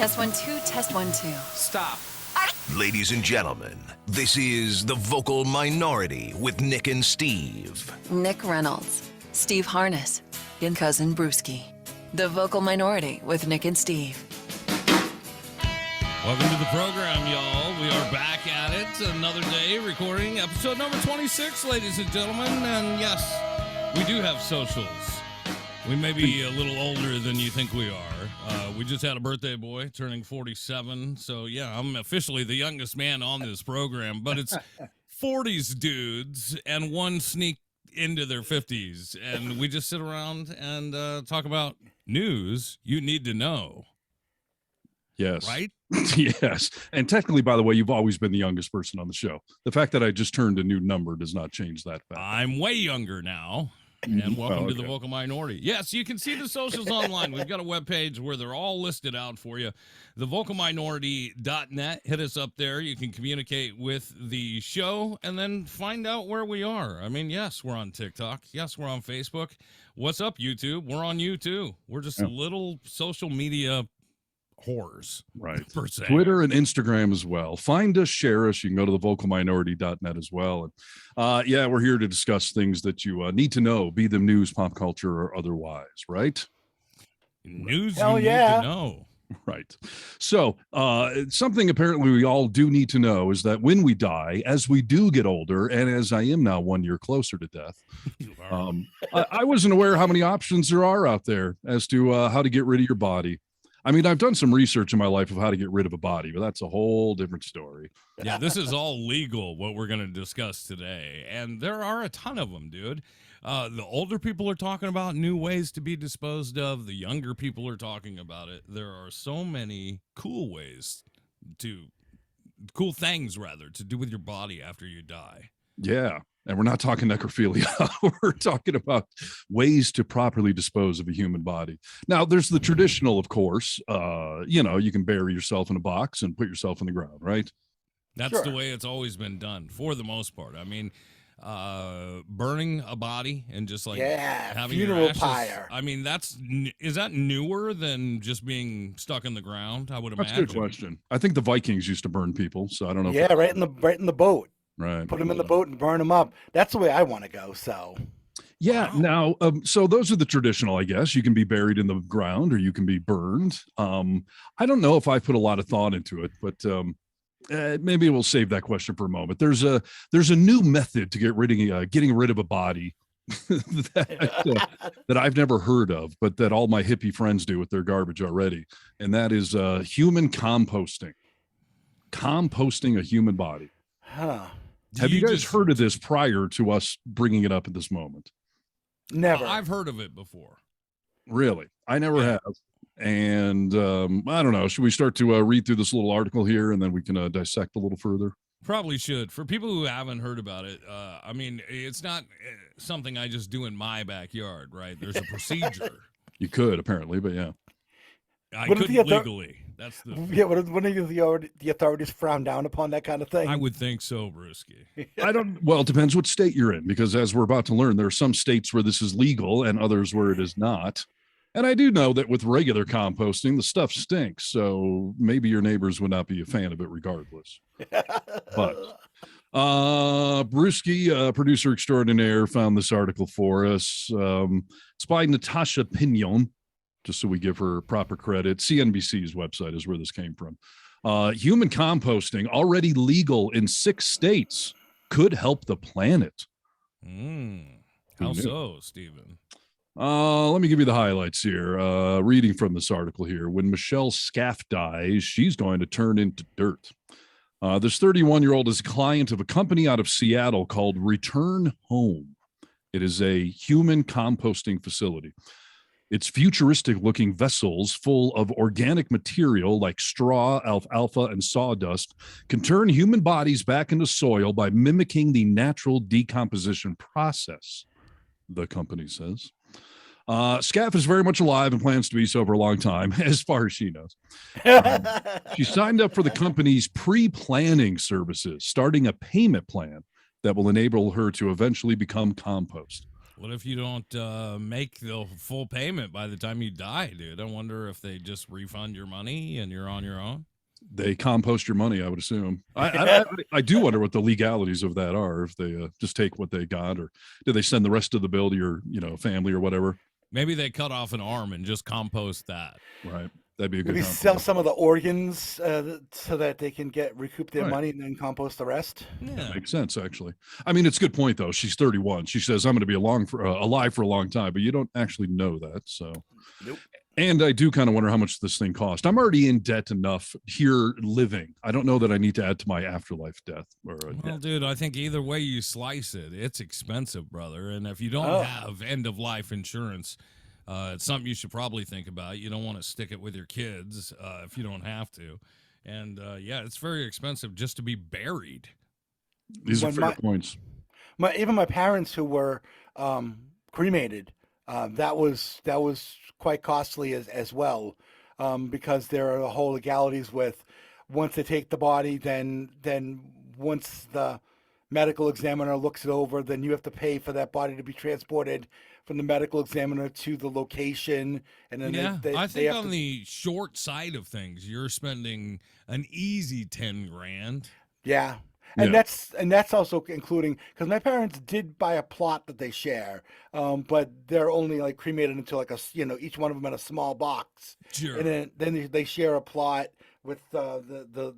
Test 1, 2, test 1, 2. Stop. Ladies and gentlemen, this is The Vocal Minority with Nick and Steve. Nick Reynolds, Steve Harness, and cousin Brewski. The Vocal Minority with Nick and Steve. Welcome to the program, y'all. We are back at it. Another day recording episode number 26, ladies and gentlemen. And yes, we do have socials. We may be a little older than you think we are. We just had a birthday boy turning 47. So, yeah, I'm officially the youngest man on this program. But it's 40s dudes and one sneak into their 50s. And we just sit around and talk about news you need to know. Yes. Right? Yes. And technically, by the way, you've always been the youngest person on the show. The fact that I just turned a new number does not change that fact. I'm way younger now. And welcome to the Vocal Minority. Yes, you can see the socials online. We've got a webpage where they're all listed out for you. Thevocalminority.net. Hit us up there. You can communicate with the show and then find out where we are. I mean, yes, we're on TikTok. Yes, we're on Facebook. What's up, YouTube? We're on YouTube. We're just little social media whores, right? Per se. Twitter and Instagram as well. Find us, share us. You can go to thevocalminority.net as well. And yeah, we're here to discuss things that you need to know, be them news, pop culture, or otherwise, right? News Hell you need to know. Right. So something apparently we all do need to know is that when we die, as we do get older, and as I am now 1 year closer to death, I wasn't aware how many options there are out there as to how to get rid of your body. I mean, I've done some research in my life of how to get rid of a body, but that's a whole different story. Yeah, this is all legal, what we're going to discuss today. And there are a ton of them, dude. The older people are talking about new ways to be disposed of. The younger people are talking about it. There are so many cool things, to do with your body after you die. Yeah. And we're not talking necrophilia. We're talking about ways to properly dispose of a human body. Now, there's the traditional, of course. You can bury yourself in a box and put yourself in the ground, right? That's the way it's always been done, for the most part. I mean, burning a body and just having funeral your ashes, pyre. I mean, is that newer than just being stuck in the ground? I would imagine. That's a good question. I think the Vikings used to burn people, so I don't know. Yeah, right in the boat. Right. Put them in the boat and burn them up. That's the way I want to go. So. Yeah. Wow. Now, so those are the traditional, I guess. You can be buried in the ground or you can be burned. I don't know if I put a lot of thought into it, but maybe we'll save that question for a moment. There's a new method to getting rid of a body that I've never heard of, but that all my hippie friends do with their garbage already, and that is human composting. Composting a human body. Huh. Have you guys heard of this prior to us bringing it up at this moment? Never. I've heard of it before. Really? I never have. And I don't know. Should we start to read through this little article here and then we can dissect a little further? Probably should. For people who haven't heard about it, I mean, it's not something I just do in my backyard, right? There's a procedure. You could, apparently, but yeah. I couldn't legally. That's the wouldn't the authorities frown down upon that kind of thing? I would think so, Brewski. Well, it depends what state you're in, because as we're about to learn, there are some states where this is legal and others where it is not. And I do know that with regular composting, the stuff stinks. So maybe your neighbors would not be a fan of it regardless. But Brewski, producer extraordinaire, found this article for us. It's by Natasha Pinion, just so we give her proper credit. CNBC's website is where this came from. Human composting, already legal in 6 states, could help the planet. How so, Stephen? Let me give you the highlights here. Reading from this article here. When Michelle Scaff dies, she's going to turn into dirt. This 31-year-old is a client of a company out of Seattle called Return Home. It is a human composting facility. It's futuristic-looking vessels full of organic material like straw, alfalfa, and sawdust can turn human bodies back into soil by mimicking the natural decomposition process, the company says. Scaff is very much alive and plans to be so for a long time, as far as she knows. She signed up for the company's pre-planning services, starting a payment plan that will enable her to eventually become compost. What if you don't make the full payment by the time you die, dude? I wonder if they just refund your money and you're on your own. They compost your money, I would assume. I do wonder what the legalities of that are. If they just take what they got, or do they send the rest of the bill to your, family or whatever? Maybe they cut off an arm and just compost that. Right. That'd be a good. Maybe sell some of the organs so that they can recoup their money and then compost the rest. Yeah, that makes sense. Actually, I mean, it's a good point though. She's 31. She says I'm going to be alive for a long time, but you don't actually know that. So, nope. And I do kind of wonder how much this thing cost. I'm already in debt enough here living. I don't know that I need to add to my afterlife death. Well, dude, I think either way you slice it, it's expensive, brother. And if you don't have end of life insurance, it's something you should probably think about. You don't want to stick it with your kids if you don't have to. And it's very expensive just to be buried. These are fair points. Even my parents who were cremated, that was quite costly as well, because there are whole legalities with once they take the body, then once the medical examiner looks it over, then you have to pay for that body to be transported from the medical examiner to the location. And then I think on the short side of things, you're spending an easy $10,000. Yeah. And that's also including, because my parents did buy a plot that they share, but they're only like cremated into like each one of them in a small box. Sure. And then they share a plot with the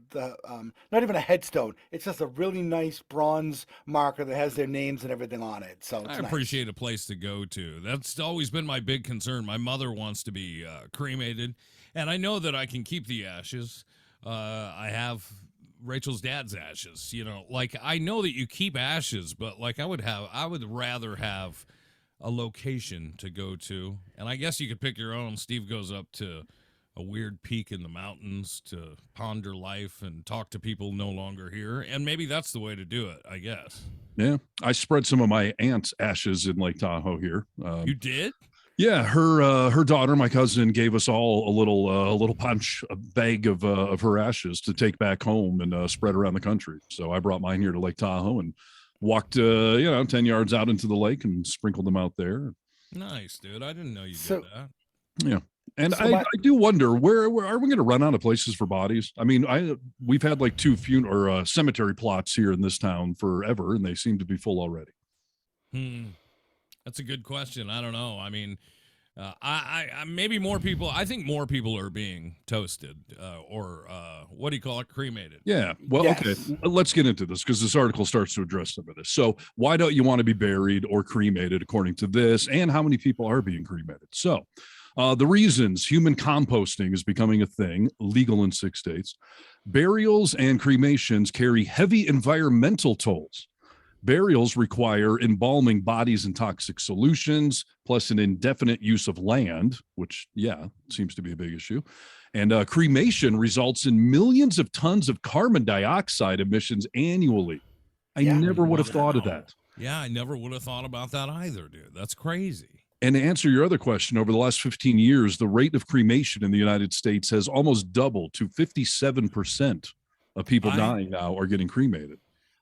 not even a headstone. It's just a really nice bronze marker that has their names and everything on it. So I appreciate a place to go to. That's always been my big concern. My mother wants to be cremated, and I know that I can keep the ashes. I have Rachel's dad's ashes, like I know that you keep ashes, but like I would rather have a location to go to. And I guess you could pick your own. Steve goes up to a weird peak in the mountains to ponder life and talk to people no longer here. And maybe that's the way to do it, I guess. Yeah. I spread some of my aunt's ashes in Lake Tahoe here. You did? Yeah, her daughter, my cousin, gave us all a little bag of her ashes to take back home and spread around the country. So I brought mine here to Lake Tahoe and walked 10 yards out into the lake and sprinkled them out there. Nice, dude. I didn't know you did that. Yeah. And I do wonder where are we going to run out of places for bodies? I mean, we've had like 2 cemetery plots here in this town forever, and they seem to be full already. That's a good question. I don't know. I mean, I maybe more people. I think more people are being toasted, or what do you call it, cremated? Yeah. Well, yes. Okay. Let's get into this because this article starts to address some of this. So, why don't you want to be buried or cremated, according to this, and how many people are being cremated? So, the reasons human composting is becoming a thing, legal in 6 states. Burials and cremations carry heavy environmental tolls. Burials require embalming bodies in toxic solutions, plus an indefinite use of land, which, seems to be a big issue. And cremation results in millions of tons of carbon dioxide emissions annually. I never would have thought of that. Yeah, I never would have thought about that either, dude. That's crazy. And to answer your other question, over the last 15 years, the rate of cremation in the United States has almost doubled to 57% of people dying now are getting cremated.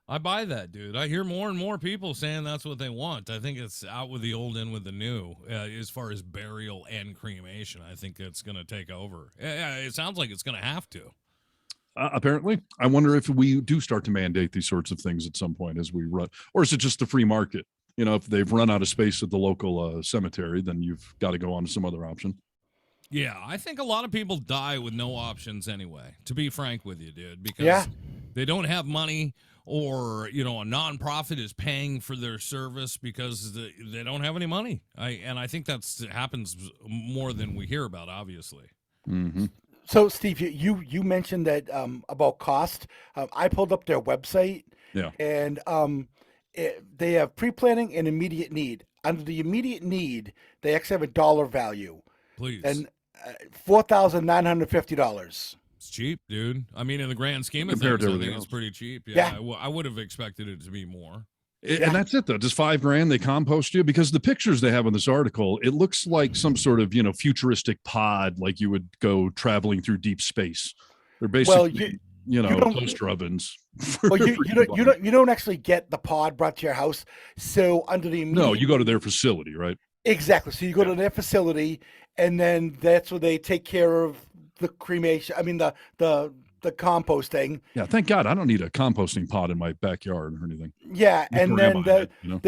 I buy that, dude. I hear more and more people saying that's what they want. I think it's out with the old, in with the new, as far as burial and cremation. I think it's going to take over. It sounds like it's going to have to. Apparently. I wonder if we do start to mandate these sorts of things at some point as we run, or is it just the free market? If they've run out of space at the local cemetery, then you've got to go on to some other option. Yeah, I think a lot of people die with no options anyway, to be frank with you, dude, because they don't have money, or, a nonprofit is paying for their service because they don't have any money. I think that happens more than we hear about, obviously. Mm-hmm. So, Steve, you mentioned that about cost. I pulled up their website, and they have pre-planning and immediate need. Under the immediate need, they actually have a dollar value. Please. And $4,950. It's cheap, dude. I mean, in the grand scheme of things, I think it's pretty cheap. Yeah. I would have expected it to be more. And that's it, though. Just $5,000, they compost you, because the pictures they have in this article, it looks like some sort of, futuristic pod, like you would go traveling through deep space. They're basically You don't. toaster ovens. Well, you don't actually get the pod brought to your house. So under the immediate, No, you go to their facility, right? exactly. So you go to their facility, and then that's where they take care of the cremation. I mean the composting. Yeah, thank God I don't need a composting pot in my backyard or anything. Yeah, My and grandma then had, you know?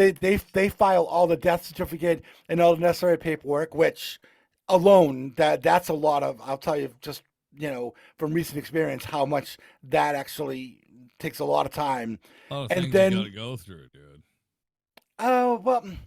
they file all the death certificate and all the necessary paperwork, which alone that's a lot of. I'll tell you just from recent experience how much that actually takes a lot of time. Oh, And things then you got to go through, dude. oh well, I mean,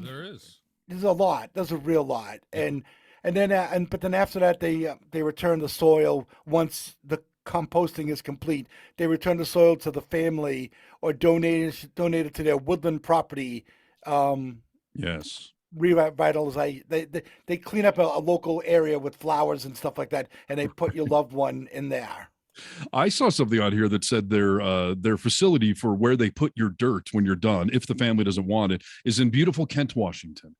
there is. there's a lot. There's a real lot, and then after that they return the soil once the composting is complete. They return the soil to the family or donate it to their woodland property. Yes. Revitalize. They clean up a local area with flowers and stuff like that, and they put your loved one in there. I saw something on here that said their facility for where they put your dirt when you're done, if the family doesn't want it, is in beautiful Kent, Washington.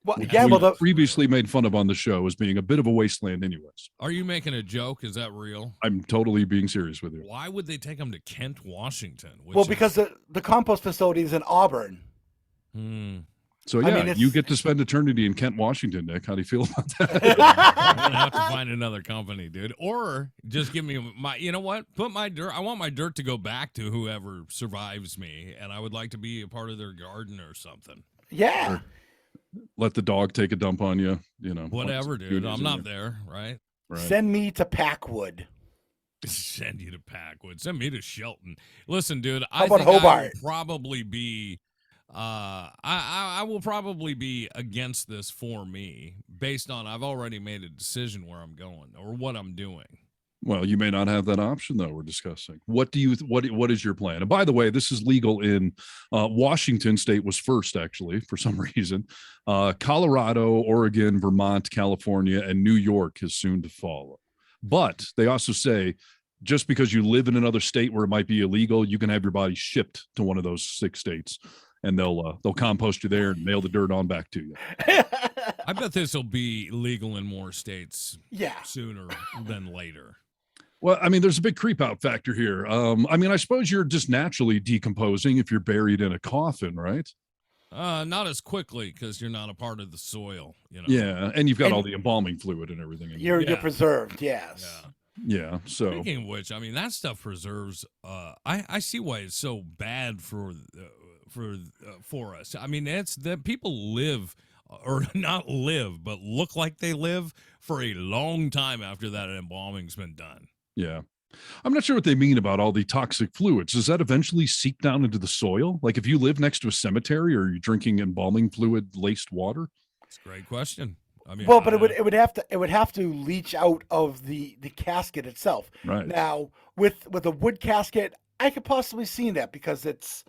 Well, Which yeah, we well, previously made fun of on the show as being a bit of a wasteland anyways. Are you making a joke? Is that real? I'm totally being serious with you. Why would they take them to Kent, Washington? because the compost facility is in Auburn. So I yeah, mean, you get to spend eternity in Kent, Washington, Nick. How do you feel about that? I'm gonna have to find another company, dude, or just give me my. You know what? Put my dirt. I want my dirt to go back to whoever survives me, and I would like to be a part of their garden or something. Yeah. Or let the dog take a dump on you. Whatever, dude. I'm not there, right? Right. Send me to Packwood. Send you to Packwood. Send me to Shelton. Listen, dude. How I about think I Hobart? will probably be. I will probably be against this for me, based on I've already made a decision where I'm going or what I'm doing. Well, you may not have that option though. We're discussing. What is your plan? And by the way, this is legal in Washington State was first, actually, for some reason. Colorado, Oregon, Vermont, California, and New York is soon to follow. But they also say just because you live in another state where it might be illegal, you can have your body shipped to one of those 6 states, and they'll compost you there and mail the dirt on back to you. I bet this will be legal in more states Yeah. sooner than later. Well, I mean, there's a big creep out factor here. I mean, I suppose you're just naturally decomposing if you're buried in a coffin, right? Not as quickly because you're not a part of the soil. Yeah, and you've got all the embalming fluid and everything. You're preserved, yes. Yeah. So speaking of which, I mean that stuff preserves. I see why it's so bad for us. I mean, it's that people live or not live, but look like they live for a long time after that embalming's been done. Yeah. I'm not sure what they mean about all the toxic fluids. Does that eventually seep down into the soil? Like if you live next to a cemetery, or are you drinking embalming fluid laced water? That's a great question. I mean, Well, but it would have to leach out of the casket itself. Right. Now, with a wood casket, I could possibly see that because it's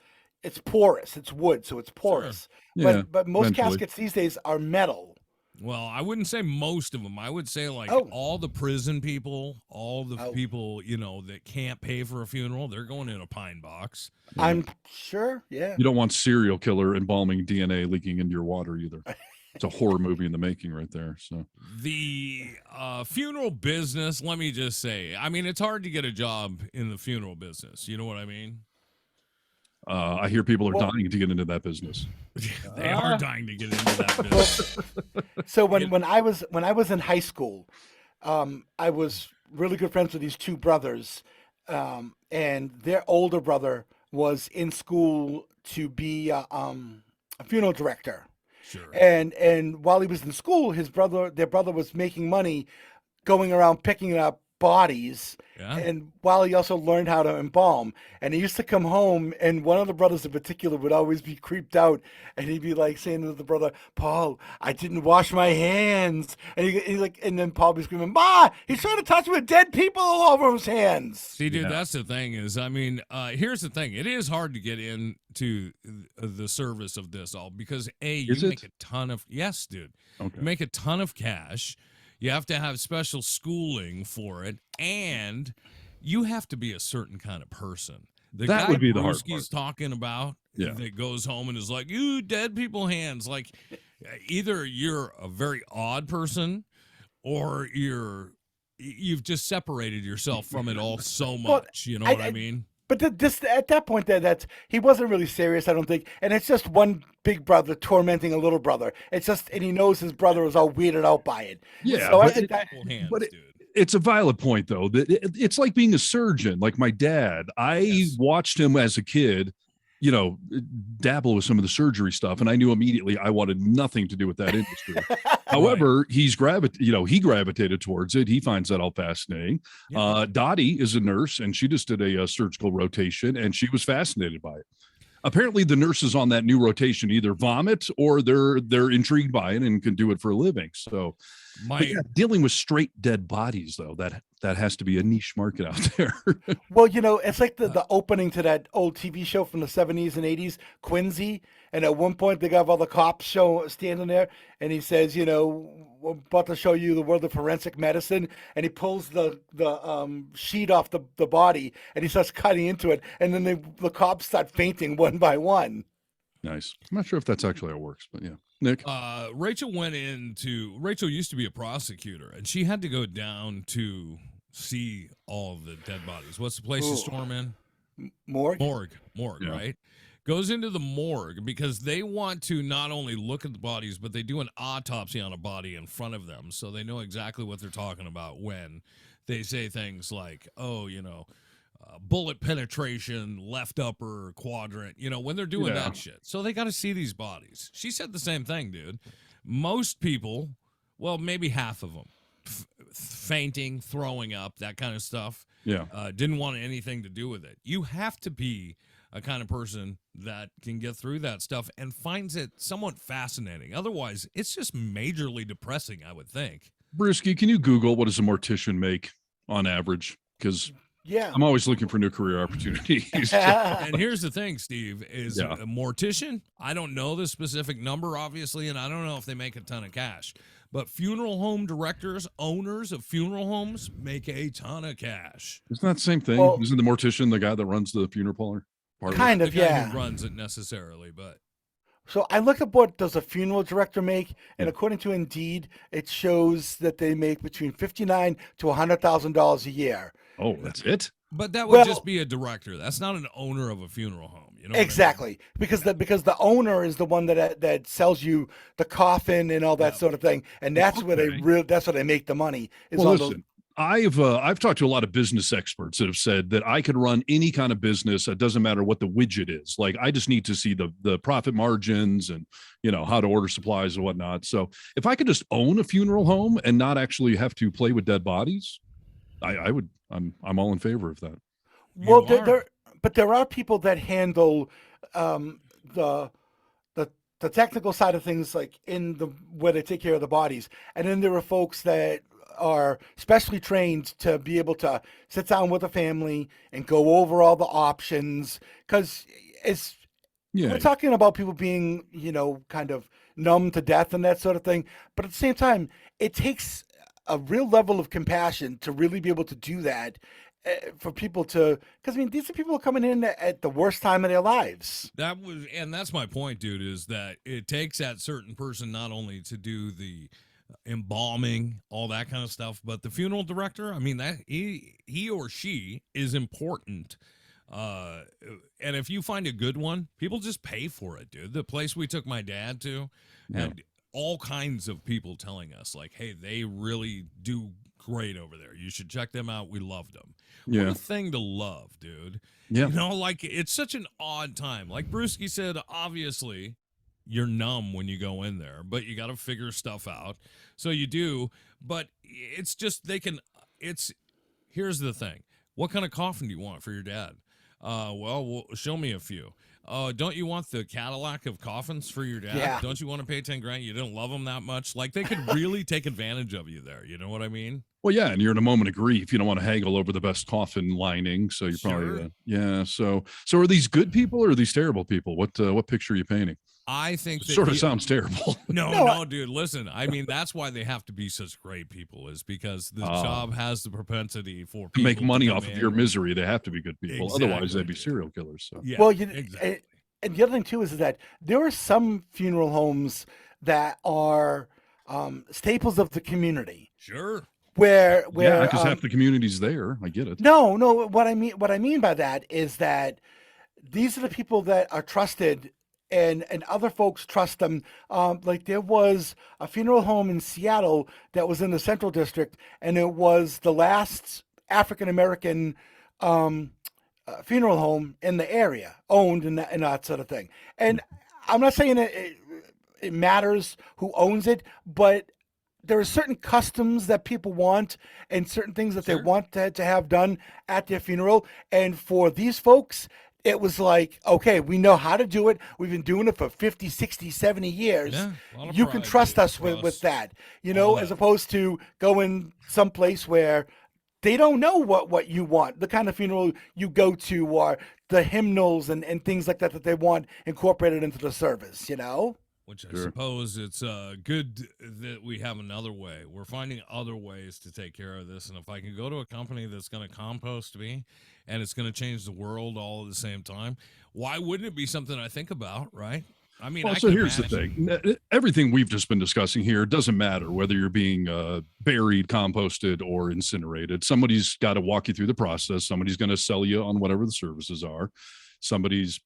porous. It's wood, so it's porous. Sure. Yeah, But most eventually. caskets these days are metal. Well, I wouldn't say most of them. I would say like all the prison people, all the people, that can't pay for a funeral, they're going in a pine box. Yeah. I'm sure, yeah. You don't want serial killer embalming DNA leaking into your water either. It's a horror movie in the making right there. So the funeral business, let me just say, I mean, it's hard to get a job in the funeral business. You know what I mean? I hear people are dying to get into that business. They are dying to get into that business. So when I was in high school, I was really good friends with these 2 brothers, and their older brother was in school to be a funeral director. Sure. And while he was in school, their brother was making money going around picking up bodies. Yeah. And while he also learned how to embalm, and he used to come home, and one of the brothers in particular would always be creeped out, and he'd be like saying to the brother, "Paul, I didn't wash my hands," and then Paul would be screaming, "Ma, he's trying to touch me with dead people all over his hands." See, dude, that's the thing is, I mean, here's the thing: it is hard to get into the service of this all because you make a ton of dude, you make a ton of cash. You have to have special schooling for it, and you have to be a certain kind of person. The that guy would be the hard Brewski's part. talking about that goes home and is like, "You dead people hands." Like, either you're a very odd person, or you're you've just separated yourself from it all so Well, much. You know what I mean? But this at that point, that's he wasn't really serious, I don't think. And it's just one big brother tormenting a little brother. It's just, and he knows his brother is all weirded out by it. Yeah, So I but think that, it's a valid point, though. That it's like being a surgeon. Like my dad, I watched him as a kid, dabble with some of the surgery stuff, and I knew immediately I wanted nothing to do with that industry. However, he gravitated towards it. He finds that all fascinating. Dottie is a nurse, and she just did a surgical rotation, and she was fascinated by it. Apparently, the nurses on that new rotation either vomit or they're intrigued by it and can do it for a living. So, dealing with straight dead bodies, though, that has to be a niche market out there. Well, it's like the opening to that old TV show from the 70s and 80s, Quincy. And at one point, they got all the cops standing there, and he says, we're about to show you the world of forensic medicine. And he pulls the sheet off the body, and he starts cutting into it. And then the cops start fainting one by one. Nice. I'm not sure if that's actually how it works, but yeah. Nick? Rachel used to be a prosecutor, and she had to go down to see all of the dead bodies. What's the place to storm in? Morgue, yeah. Right? Goes into the morgue because they want to not only look at the bodies, but they do an autopsy on a body in front of them, so they know exactly what they're talking about when they say things like, bullet penetration, left upper quadrant, when they're doing that shit. So they got to see these bodies. She said the same thing, dude. Most people, well, maybe half of them, fainting, throwing up, that kind of stuff. Yeah. Didn't want anything to do with it. You have to be a kind of person that can get through that stuff and finds it somewhat fascinating. Otherwise, it's just majorly depressing, I would think. Brewski, can you Google what does a mortician make on average? Because I'm always looking for new career opportunities. And here's the thing, Steve, is a mortician, I don't know the specific number, obviously, and I don't know if they make a ton of cash. But funeral home directors, owners of funeral homes, make a ton of cash. Isn't that the same thing? Well, isn't the mortician the guy that runs the funeral parlor? Kind of, the guy who runs it necessarily, but. So I looked up what does a funeral director make, and according to Indeed, it shows that they make between $59,000 to $100,000 a year. Oh, that's it? But that would just be a director. That's not an owner of a funeral home. You know exactly, because the owner is the one that sells you the coffin and all that sort of thing, and that's where that's where they make the money. Listen, I've talked to a lot of business experts that have said that I could run any kind of business. It doesn't matter what the widget is. Like I just need to see the profit margins and how to order supplies and whatnot. So if I could just own a funeral home and not actually have to play with dead bodies, I would. I'm all in favor of that. Well, there are people that handle the technical side of things, like where they take care of the bodies, and then there are folks that are specially trained to be able to sit down with a family and go over all the options, because we're talking about people being kind of numb to death and that sort of thing, but at the same time it takes a real level of compassion to really be able to do that for people to, because these are people coming in at the worst time of their lives. That's my point, dude, is that it takes that certain person not only to do the embalming, all that kind of stuff, but the funeral director, that he or she is important. And if you find a good one, people just pay for it, dude. The place we took my dad to had all kinds of people telling us, like, hey, they really do great over there. You should check them out. We loved them. What a thing to love, dude. Yeah. It's such an odd time. Like Brewski said, obviously, you're numb when you go in there, but you got to figure stuff out. So you do, but it's just, here's the thing. What kind of coffin do you want for your dad? Well, show me a few. Don't you want the Cadillac of coffins for your dad? Yeah. Don't you want to pay $10,000? You didn't love him that much. Like they could really take advantage of you there. You know what I mean? Well, yeah, and you're in a moment of grief. You don't want to haggle over the best coffin lining, so you're probably So are these good people or are these terrible people? What picture are you painting? I think that sort of sounds terrible. No, dude. Listen, that's why they have to be such great people, is because the job has the propensity for people to make money off of your misery. They have to be good people. Exactly. Otherwise, they'd be serial killers. So. Yeah, well, exactly. And the other thing too is that there are some funeral homes that are staples of the community. Sure. where Yeah, because half the community's there. I get it. no, what I mean by that is that these are the people that are trusted, and other folks trust them. Like there was a funeral home in Seattle that was in the Central District, and it was the last African American funeral home in the area, owned and that sort of thing. And I'm not saying it matters who owns it, but there are certain customs that people want and certain things that they want to have done at their funeral. And for these folks, it was like, okay, we know how to do it. We've been doing it for 50, 60, 70 years. Yeah, you can trust us with that, as opposed to going someplace where they don't know what you want, the kind of funeral you go to, or the hymnals and things like that they want incorporated into the service, Which I suppose it's good that we have another way. We're finding other ways to take care of this. And if I can go to a company that's going to compost me and it's going to change the world all at the same time, why wouldn't it be something I think about, right? I mean, so here's the thing. Everything we've just been discussing here doesn't matter whether you're being buried, composted, or incinerated. Somebody's got to walk you through the process. Somebody's going to sell you on whatever the services are. Somebody's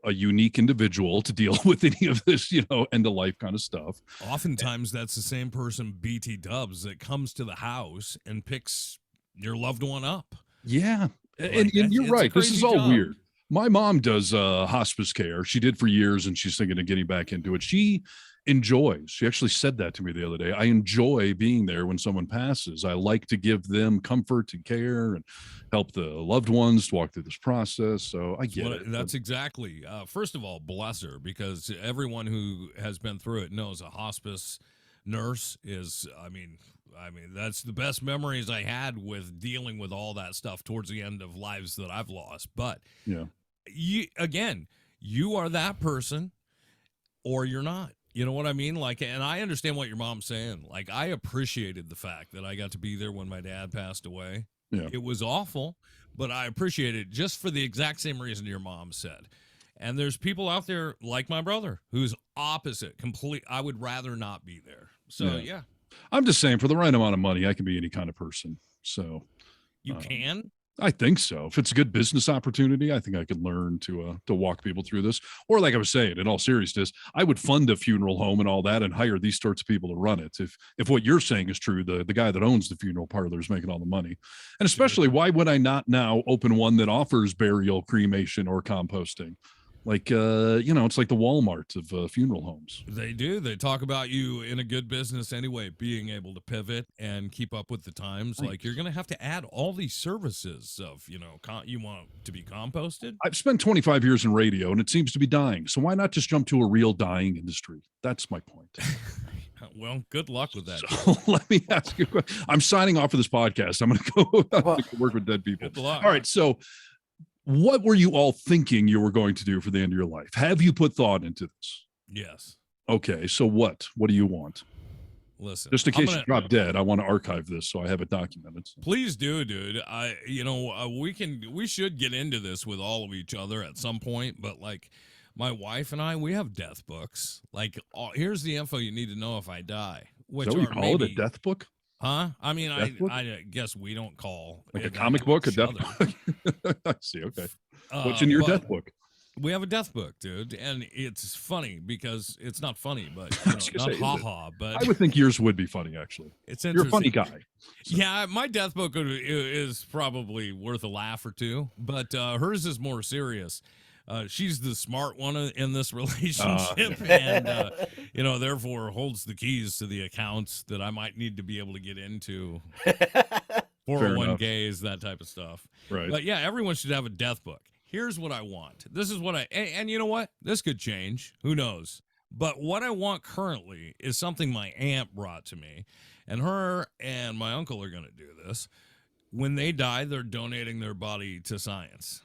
a unique individual to deal with any of this, end of life kind of stuff. Oftentimes that's the same person, BT Dubs, that comes to the house and picks your loved one up. Yeah. And you're right. This is all weird. My mom does hospice care. She did for years, and she's thinking of getting back into it. She actually said that to me the other day. I enjoy being there when someone passes. I like to give them comfort and care and help the loved ones to walk through this process. So I get it. That's exactly. First of all, bless her, because everyone who has been through it knows a hospice nurse is, I mean, that's the best memories I had with dealing with all that stuff towards the end of lives that I've lost. But you are that person or you're not. You know what I mean? Like, and I understand what your mom's saying. Like, I appreciated the fact that I got to be there when my dad passed away. Yeah. It was awful, but I appreciate it just for the exact same reason your mom said. And there's people out there like my brother who's opposite, I would rather not be there. So, yeah. I'm just saying, for the right amount of money, I can be any kind of person. So you can? I think so. If it's a good business opportunity, I think I could learn to walk people through this. Or like I was saying, in all seriousness, I would fund a funeral home and all that and hire these sorts of people to run it. If what you're saying is true, the guy that owns the funeral parlor is making all the money. And especially, why would I not now open one that offers burial, cremation, or composting? Like, it's like the Walmart of funeral homes. They do. They talk about you in a good business anyway, being able to pivot and keep up with the times. Right. Like, you're going to have to add all these services of, you want to be composted. I've spent 25 years in radio, and it seems to be dying. So why not just jump to a real dying industry? That's my point. Well, good luck with that. So let me ask you a question. I'm signing off for this podcast. I'm going to go work with dead people. Good luck. All right, so what were you all thinking you were going to do for the end of your life? Have you put thought into this? Yes. Okay, so what? What do you want? Listen, just in case you drop dead, I want to archive this so I have it documented. Please do, dude. We should get into this with all of each other at some point, but like my wife and I, we have death books. Like, here's the info you need to know if I die. Which is that what you call it, a death book? Huh? I mean, I guess we don't call like a comic book a death book. I see. Okay. What's in your death book? We have a death book, dude, and it's funny because it's not funny, but not But I would think yours would be funny, actually. It's You're a funny guy. So. Yeah, my death book is probably worth a laugh or two, but hers is more serious. She's the smart one in this relationship, and therefore holds the keys to the accounts that I might need to be able to get into. 401ks, that type of stuff. Right. But yeah, everyone should have a death book. Here's what I want. This is what and you know what? This could change. Who knows? But what I want currently is something my aunt brought to me, and her and my uncle are going to do this. When they die, they're donating their body to science.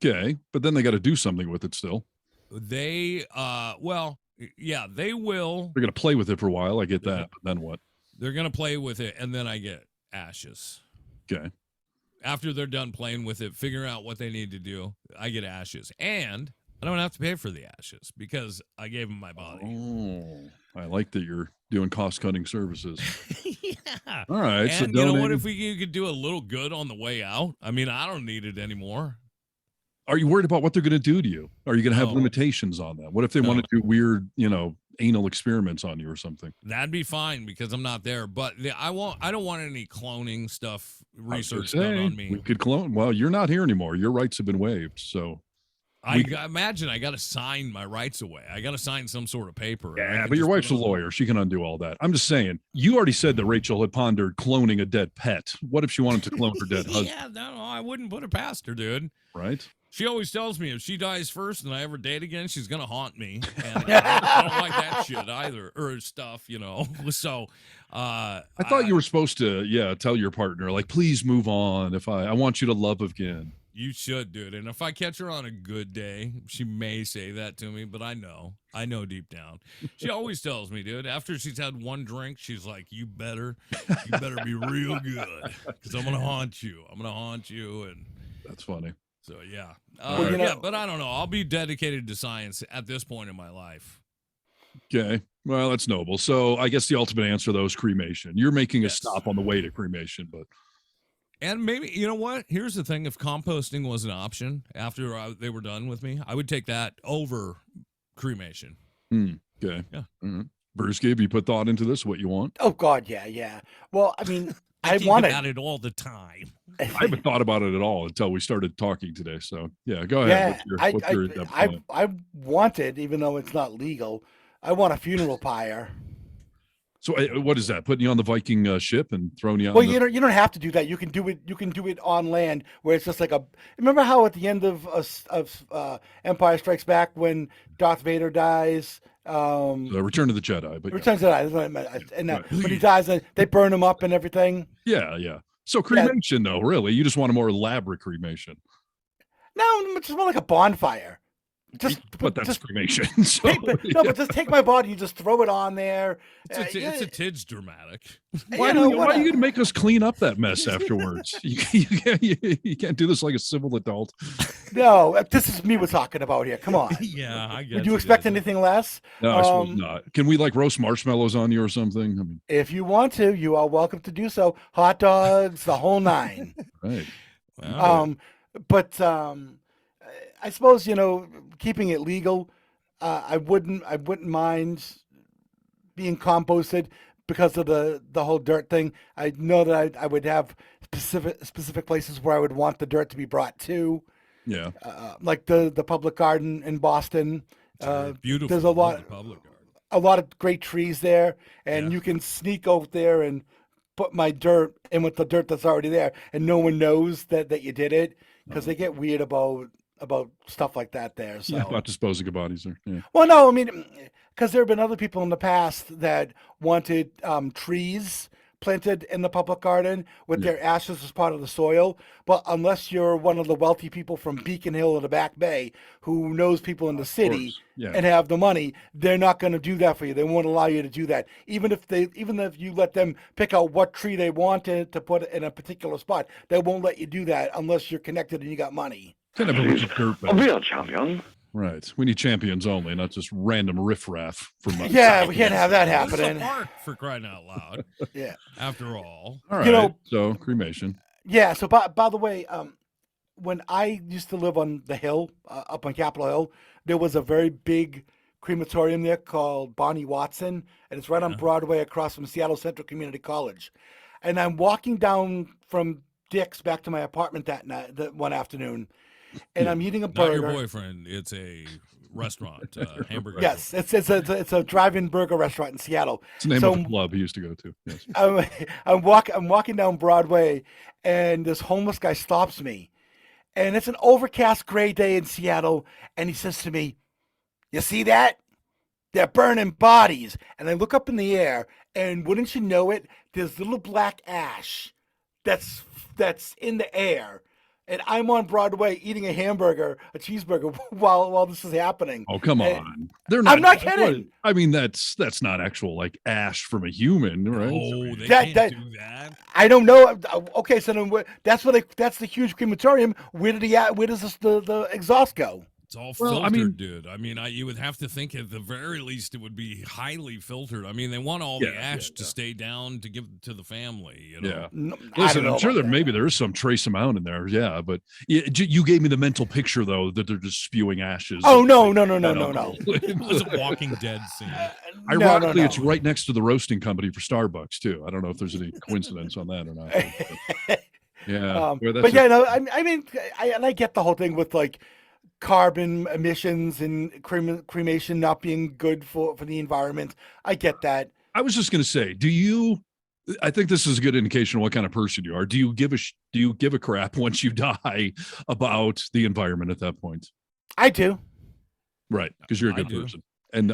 Okay, but then they got to do something with it still. They, they will. They're going to play with it for a while. I get that. But then what? They're going to play with it, and then I get ashes. Okay. After they're done playing with it, figuring out what they need to do, I get ashes. And I don't have to pay for the ashes because I gave them my body. Oh, I like that you're doing cost-cutting services. Yeah. All right. And So you know what? donating. If you could do a little good on the way out, I mean, I don't need it anymore. Are you worried about what they're going to do to you? Are you going to have No. limitations on that? What if they want to do weird, anal experiments on you or something? That'd be fine because I'm not there. But I don't want any cloning stuff I was gonna research done say, on me. We could clone. Well, you're not here anymore. Your rights have been waived. So Imagine I got to sign my rights away. I got to sign some sort of paper. yeah, but your wife's a lawyer. She can undo all that. I'm just saying. You already said that Rachel had pondered cloning a dead pet. What if she wanted to clone her dead husband? Yeah, no, I wouldn't put it past her, dude. Right? She always tells me if she dies first and I ever date again, she's gonna haunt me. And I don't like that shit either, or stuff, So, I thought you were supposed to, tell your partner, like, please move on. If I want you to love again. You should, dude. And if I catch her on a good day, she may say that to me, but I know deep down. She always tells me, dude, after she's had one drink, she's like, you better be real good because I'm going to haunt you. And That's funny. so, yeah. Well, But I don't know. I'll be dedicated to science at this point in my life. Okay. Well, that's noble. So I guess the ultimate answer, though, is cremation. You're making a Yes. stop on the way to cremation, but And maybe, you know what? Here's the thing. If composting was an option after they were done with me, I would take that over cremation. okay. Yeah. Brewski, have you put thought into this, what you want? Oh God, yeah. Well, I mean, I think want about it all the time. I haven't thought about it at all until we started talking today. So, yeah, go ahead. Yeah, What's your in-depth plan? I wanted, even though it's not legal, I want a funeral pyre. So, what is that? Putting you on the Viking ship and throwing you on Well, the... you don't have to do that. You can do it. You can do it on land, where it's just like a. Remember how at the end of Empire Strikes Back, when Darth Vader dies, Return of the Jedi. But Returns of the Jedi, that's what I meant. And Right. when he dies, they burn him up and everything. yeah. So cremation, though, really, you just want a more elaborate cremation. No, it's more like a bonfire. But that's cremation. So, But just take my body, you just throw it on there. It's a tid's dramatic. why are you going to make us clean up that mess afterwards? You can't do this like a civil adult. No, this is me we're talking about here. Come on. Yeah, I guess. Would you expect anything less? No, I suppose not. Can we roast marshmallows on you or something? I mean, If you want to, you are welcome to do so. Hot dogs, the whole nine. right. Wow. But I suppose keeping it legal. I wouldn't mind being composted because of the whole dirt thing. I know that I would have specific places where I would want the dirt to be brought to. Yeah. Like the public garden in Boston. Beautiful. There's a lot of great trees there, and you can sneak over there and put my dirt in with the dirt that's already there, and no one knows that you did it, because they get weird about stuff like that there. So Not disposing of bodies there. Yeah. well, no, I mean, because there have been other people in the past that wanted trees planted in the public garden with their ashes as part of the soil. But unless you're one of the wealthy people from Beacon Hill or the Back Bay who knows people in the city and have the money, they're not going to do that for you. They won't allow you to do that. Even if you let them pick out what tree they wanted to put in a particular spot, they won't let you do that unless you're connected and you got money. Kind of a A real champion. Right. We need champions only, not just random riffraff from us. Yeah, we can't have that This is a happening. park, for crying out loud. Yeah. After all. All right. So cremation. Yeah. So by the way, when I used to live on the hill, up on Capitol Hill, there was a very big crematorium there called Bonnie Watson, and it's right on Broadway across from Seattle Central Community College. And I'm walking down from Dick's back to my apartment that one afternoon, and I'm eating a burger. Not your boyfriend. It's a restaurant, hamburger. Yes, it's a drive-in burger restaurant in Seattle. It's the name of the club he used to go to. Yes. I'm walking down Broadway, and this homeless guy stops me, and it's an overcast gray day in Seattle, and he says to me, "You see that? They're burning bodies." And I look up in the air, and wouldn't you know it, there's little black ash that's in the air. And I'm on Broadway eating a cheeseburger while this is happening. Oh, come on. They're not. I'm not kidding. I mean, that's not actual ash from a human, right? Oh, they can't do that. I don't know. Okay, so then that's the huge crematorium. Where does the exhaust go? It's all Well, filtered, I mean- dude. I mean, you would have to think at the very least it would be highly filtered. I mean, they want all the Yeah, ash yeah, to yeah. stay down to give to the family. You know? Yeah. No, I Listen, don't know I'm sure about there maybe there is some trace amount in there. Yeah, but you gave me the mental picture though that they're just spewing ashes. Oh and- no. It was a Walking Dead scene. Ironically, it's right next to the roasting company for Starbucks too. I don't know if there's any coincidence on that or not. Yeah, well, that's But yeah, it. no, I mean, I get the whole thing with like carbon emissions and cremation not being good for the environment. I get that. I was just going to say, I think this is a good indication of what kind of person you are. Do you give a crap once you die about the environment at that point? I do. Right, because you're a I good do. person. And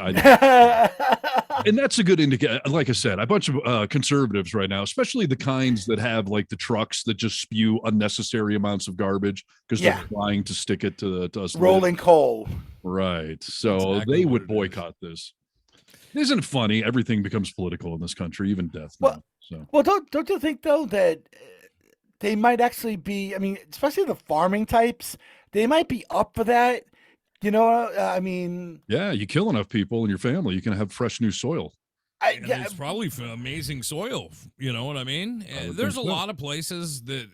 and that's a good indicator. Like I said, a bunch of conservatives right now, especially the kinds that have like the trucks that just spew unnecessary amounts of garbage because Yeah. they're trying to stick it to us. Rolling coal. Right. So Exactly they what would it is. boycott this. Isn't it funny? Everything becomes political in this country, even death. Well- now, so Well, don't you think though that they might actually be? I mean, especially the farming types, they might be up for that. You know, I mean, yeah, you kill enough people in your family, you can have fresh new soil. And it's probably for amazing soil. You know what I mean? I would There's a think so. lot of places that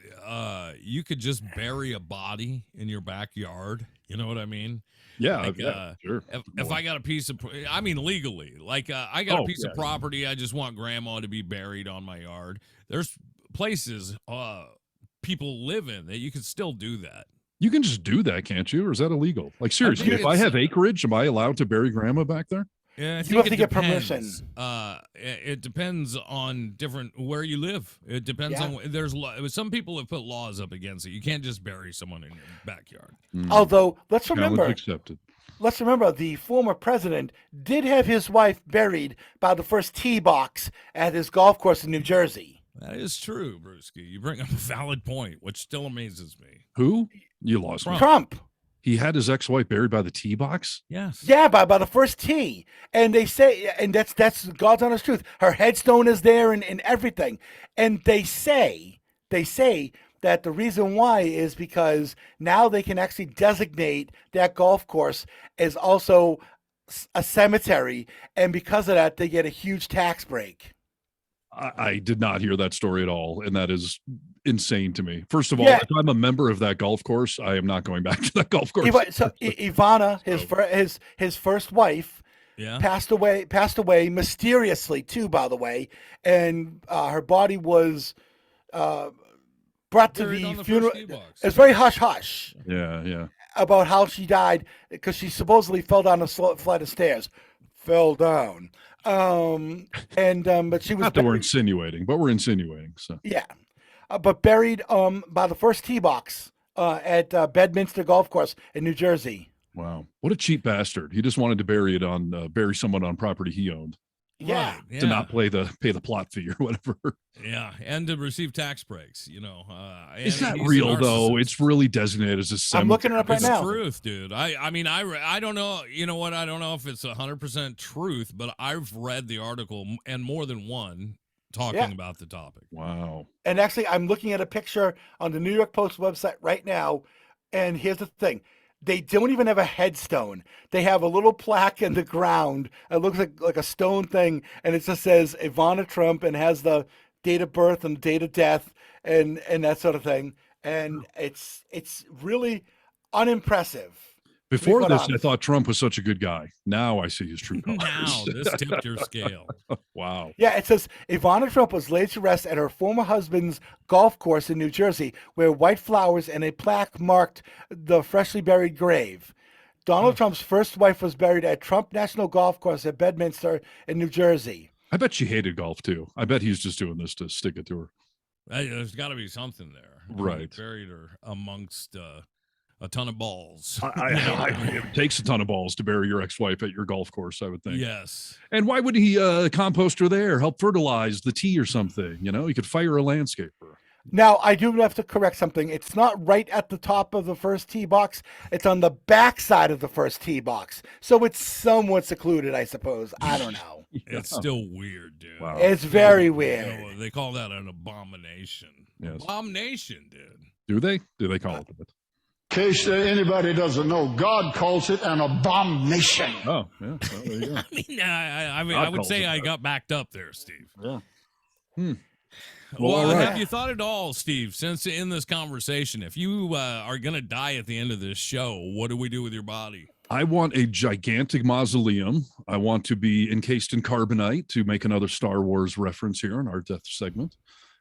you could just bury a body in your backyard. You know what I mean? Yeah, Like, yeah, sure. If I got a piece of, I mean, legally, like I got Oh, a piece yeah. of property, I just want grandma to be buried on my yard. There's places people live in that you could still do that. You can just do that, can't you? Or is that illegal? Like seriously, think if I it's- have acreage, am I allowed to bury grandma back there? Yeah, I You think have it to get depends. permission. It depends on different where you live. It depends Yeah. on there's some people have put laws up against it. You can't just bury someone in your backyard. although let's Challenge remember, accepted. the former president did have his wife buried by the first tee box at his golf course in New Jersey. That is true, Brewski. You bring up a valid point, which still amazes me. Who? You lost me. Trump. He had his ex-wife buried by the tee box? Yes. Yeah, by the first tee. And they say, and that's God's honest truth. Her headstone is there and everything. And they say that the reason why is because now they can actually designate that golf course as also a cemetery. And because of that, they get a huge tax break. I did not hear that story at all, and that is insane to me. First of all, Yeah. if I'm a member of that golf course, I am not going back to that golf course. Ivana, his first wife, Yeah. passed away mysteriously too, by the way, and her body was brought to Buried on the the funeral. first tee box. It's very hush hush Yeah. about how she died because she supposedly fell down a flight of stairs. Fell down, but she was Not that we're buried, insinuating, but we're insinuating. So yeah, but buried by the first tee box at Bedminster Golf Course in New Jersey. wow, what a cheap bastard! He just wanted to bury someone on property he owned Yeah. Right, to not pay the plot fee or whatever. Yeah, and to receive tax breaks, you know. It's and not he's a real though. narcissist. It's really designated as a cemetery. I'm looking it up right It's now. truth, dude. I mean, I don't know. You know what? I don't know if it's 100% truth, but I've read the article and more than one talking Yeah. about the topic. Wow. And actually, I'm looking at a picture on the New York Post website right now. And here's the thing. They don't even have a headstone. They have a little plaque in the ground. It looks like a stone thing. And it just says Ivana Trump and has the date of birth and date of death and that sort of thing. And it's really unimpressive. Before quite this, I honest. thought Trump was such a good guy. Now I see his true colors. Now, this tipped your scale. Wow. Yeah, it says Ivana Trump was laid to rest at her former husband's golf course in New Jersey, where white flowers and a plaque marked the freshly buried grave. Donald Trump's first wife was buried at Trump National Golf Course at Bedminster in New Jersey. I bet she hated golf too. I bet he's just doing this to stick it to her. Hey, there's got to be something there. Right. Buried her amongst a ton of balls. It takes a ton of balls to bury your ex-wife at your golf course, I would think. Yes. And why would he compost her there, help fertilize the tee or something? You know, he could fire a landscaper. Now, I do have to correct something. It's not right at the top of the first tee box. It's on the back side of the first tee box. So it's somewhat secluded, I suppose. I don't know. It's still weird, dude. Wow. It's very You weird. know, they call that an abomination. Yes. Abomination, dude. Do they? Do they call it that? case anybody doesn't know, God calls it an abomination. Oh, yeah. Well, there you go. I would say I got backed up there, Steve. Yeah. Well, all right. have you thought at all, Steve, since in this conversation, if you are going to die at the end of this show, what do we do with your body? I want a gigantic mausoleum. I want to be encased in carbonite to make another Star Wars reference here in our death segment.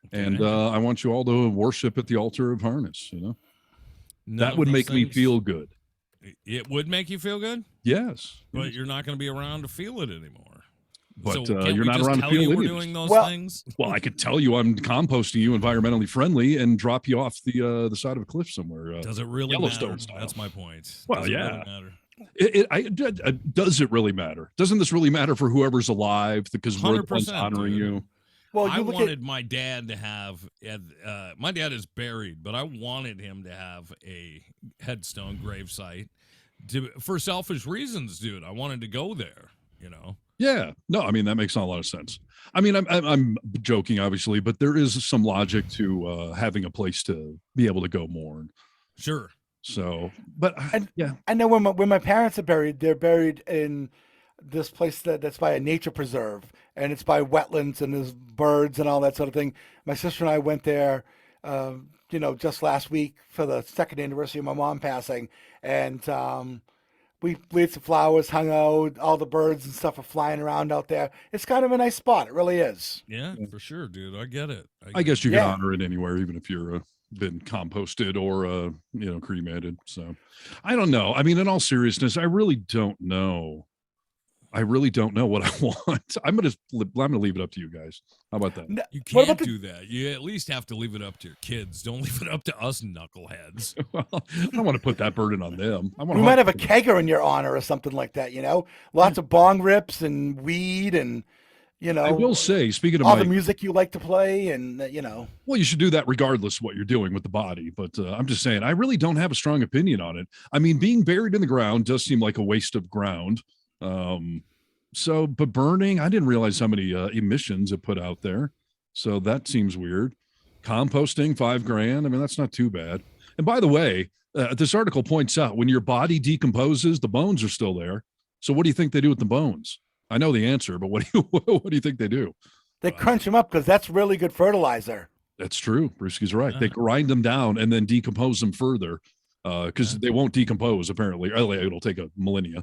Okay. And I want you all to worship at the altar of harness, that would make me feel good. It would make you feel good? Yes. But you're not going to be around to feel it anymore. But so you're not around to feel it. We're doing those things? Well, I could tell you I'm composting you environmentally friendly and drop you off the side of a cliff somewhere. Does it really matter? That's my point. Well, does it yeah. Really matter? Does it really matter? Doesn't this really matter for whoever's alive? Because we're the ones 100%, honoring you. Well, I wanted my dad to have. My dad is buried, but I wanted him to have a headstone gravesite for selfish reasons, dude. I wanted to go there. Yeah. No, I mean, that makes a lot of sense. I mean, I'm joking, obviously, but there is some logic to having a place to be able to go mourn. Sure. So, but yeah, I know when my parents are buried, they're buried in this place that's by a nature preserve, and it's by wetlands, and there's birds and all that sort of thing. My sister and I went there, just last week for the second anniversary of my mom passing, and we had some flowers hung out. All the birds and stuff are flying around out there. It's kind of a nice spot. It really is. Yeah, for sure, dude. I get it. I guess you can honor it anywhere, even if you're been composted or cremated. So I don't know. I mean, in all seriousness, I really don't know. I really don't know what I want. I'm gonna leave it up to you guys. How about that? You can't do that. You at least have to leave it up to your kids. Don't leave it up to us knuckleheads. Well, I don't want to put that burden on them. We might have a kegger in your honor or something like that. Lots of bong rips and weed and. I will say, speaking of all the music you like to play, and well, you should do that regardless of what you're doing with the body. But I'm just saying, I really don't have a strong opinion on it. I mean, being buried in the ground does seem like a waste of ground. But burning, I didn't realize how many emissions it put out there. So that seems weird. Composting, $5,000. I mean, that's not too bad. And by the way, this article points out when your body decomposes, the bones are still there. So what do you think they do with the bones? I know the answer, but what do you think they do? They crunch them up because that's really good fertilizer. That's true. Brewski's right. They grind them down and then decompose them further because they won't decompose, apparently. It'll take a millennia.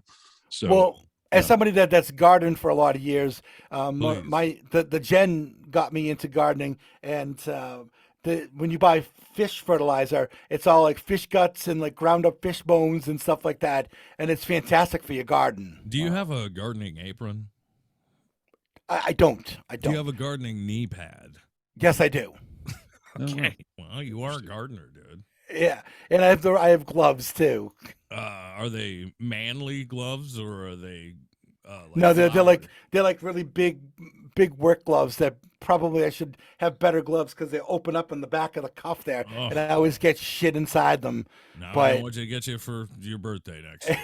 So, well, as somebody that's gardened for a lot of years, the Jen got me into gardening, and when you buy fish fertilizer, it's all like fish guts and like ground up fish bones and stuff like that, and it's fantastic for your garden. Do you have a gardening apron? I don't. Do you have a gardening knee pad? Yes, I do. Okay. Well, you are a gardener, dude. Yeah, and I have gloves too. Are they manly gloves or are they? No, they're like really big work gloves that probably I should have better gloves because they open up in the back of the cuff there, and I always get shit inside them. Now but I want you to get you for your birthday next year.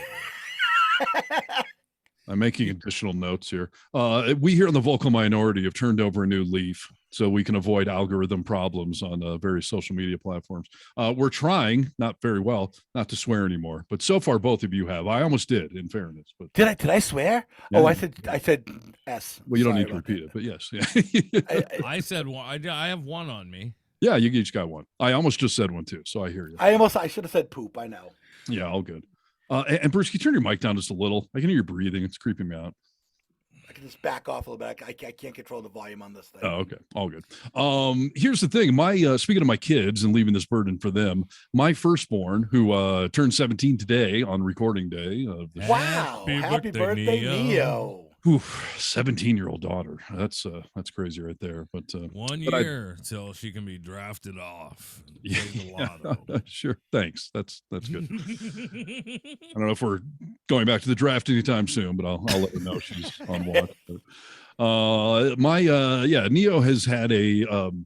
I'm making additional notes here. We here in the vocal minority have turned over a new leaf so we can avoid algorithm problems on various social media platforms. We're trying, not very well, not to swear anymore. But so far, both of you have. I almost did, in fairness. But did I swear? Yeah. Oh, I said S. Well, you don't need to repeat it, but yes. Yeah. I said one. I have one on me. Yeah, you each got one. I almost just said one too, so I hear you. I should have said poop. I know. Yeah, all good. And Bruce, can you turn your mic down just a little? I can hear you breathing. It's creeping me out. I can just back off a little bit. I can't control the volume on this thing. Oh, okay. All good. Here's the thing. Speaking of my kids and leaving this burden for them, my firstborn, who turned 17 today on recording day. Wow. Happy birthday, Neo. 17-year-old daughter. That's crazy right there. But 1 year till she can be drafted off. Yeah, sure. Thanks. That's good. I don't know if we're going back to the draft anytime soon, but I'll let her know she's on watch. But, Neo has had an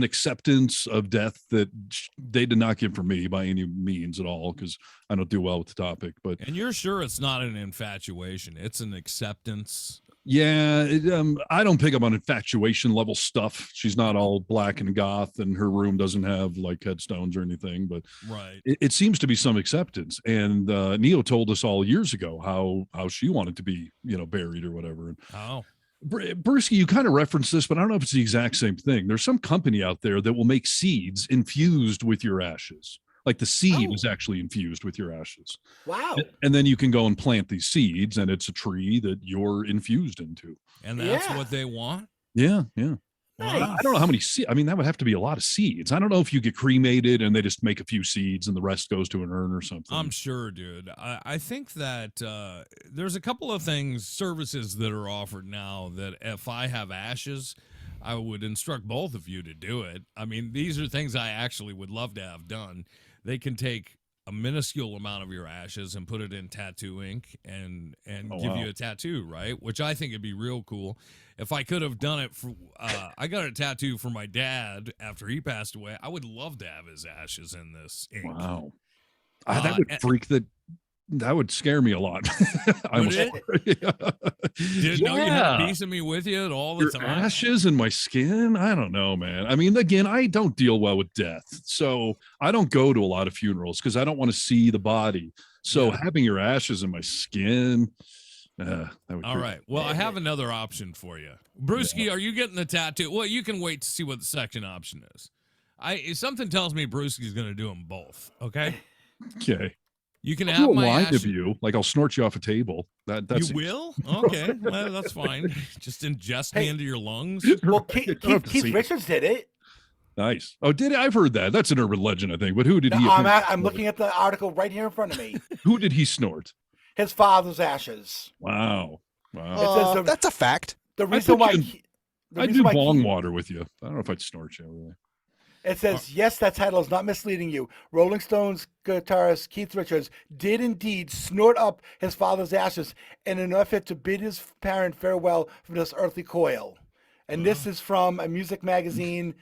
acceptance of death that they did not give for me by any means at all, because I don't do well with the topic. But and you're sure it's not an infatuation; it's an acceptance Yeah, I don't pick up on infatuation level stuff. She's not all black and goth, and her room doesn't have like headstones or anything. But Right. it seems to be some acceptance. And Neo told us all years ago how she wanted to be, buried or whatever. And Oh. Brewski, you kind of referenced this, but I don't know if it's the exact same thing. There's some company out there that will make seeds infused with your ashes. Like the seed is actually infused with your ashes. Wow. And then you can go and plant these seeds, and it's a tree that you're infused into. And that's what they want? Yeah, yeah. Nice. I don't know how many seeds. I mean, that would have to be a lot of seeds. I don't know if you get cremated and they just make a few seeds and the rest goes to an urn or something. I'm sure, dude. I think that there's a couple of services that are offered now that if I have ashes, I would instruct both of you to do it. I mean, these are things I actually would love to have done. They can take a minuscule amount of your ashes and put it in tattoo ink and give you a tattoo, right? Which I think would be real cool. If I could have done it for, I got a tattoo for my dad after he passed away. I would love to have his ashes in this ink. Wow. That would that would scare me a lot. Would it? Did you know you had a piece of me with you all the time? Ashes in my skin? I don't know, man. I mean, again, I don't deal well with death. So I don't go to a lot of funerals because I don't want to see the body. So having your ashes in my skin, that would all right. Well, I have another option for you. Brewski, are you getting the tattoo? Well, you can wait to see what the second option is. Something tells me Brewski's going to do them both, okay? Okay. You can I'll have do a my line ashes. of you, like I'll snort you off a table. That's you will? Okay, well, that's fine. Just ingest me into your lungs. Well, Keith Richards did it. Nice. Oh, did it? I've heard that. That's an urban legend, I think. But who did he? I'm looking at the article right here in front of me. Who did he snort? His father's ashes. Wow. That's a fact. The reason why I'd do bong water with you. I don't know if I'd snort you. Really. It says, yes, that title is not misleading you. Rolling Stones guitarist Keith Richards did indeed snort up his father's ashes in an effort to bid his parent farewell from this earthly coil. And this is from a music magazine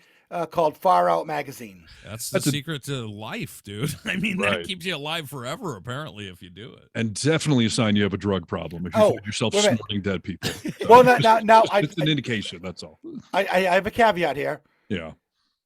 called Far Out Magazine. That's the secret to life, dude. I mean, that keeps you alive forever, apparently, if you do it. And definitely a sign you have a drug problem if you find yourself snorting dead people. Well, now it's an indication, that's all. I have a caveat here. Yeah.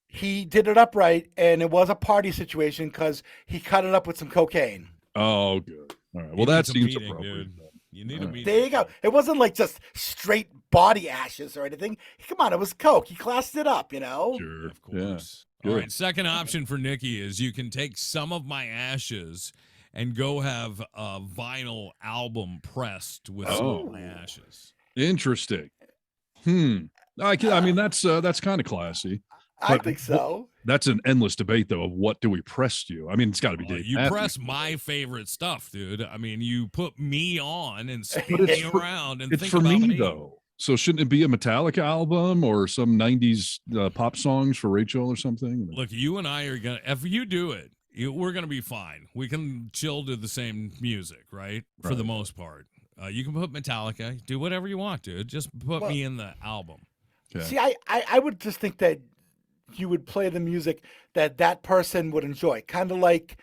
He did it upright, and it was a party situation because he cut it up with some cocaine. Oh, good. All right. Well, that seems appropriate. Dude. You need a meeting. There you go. It wasn't like just straight body ashes or anything. Come on, it was coke. He classed it up, Sure. Of course. Yeah. All right. Second option for Nikki is you can take some of my ashes and go have a vinyl album pressed with some of my ashes. Interesting. I mean, that's kind of classy. I think so. That's an endless debate, though, of what do we press you? I mean, it's got to be Dave You Matthews. press my favorite stuff, dude. I mean, you put me on and spin me around and it's think for about me, though. So shouldn't it be a Metallica album or some 90s pop songs for Rachel or something? Look, you and I are going to, if you do it, we're going to be fine. We can chill to the same music, right? For the most part. You can put Metallica, do whatever you want, dude. Just put me in the album. Okay. See, I would just think that you would play the music that person would enjoy, kind of like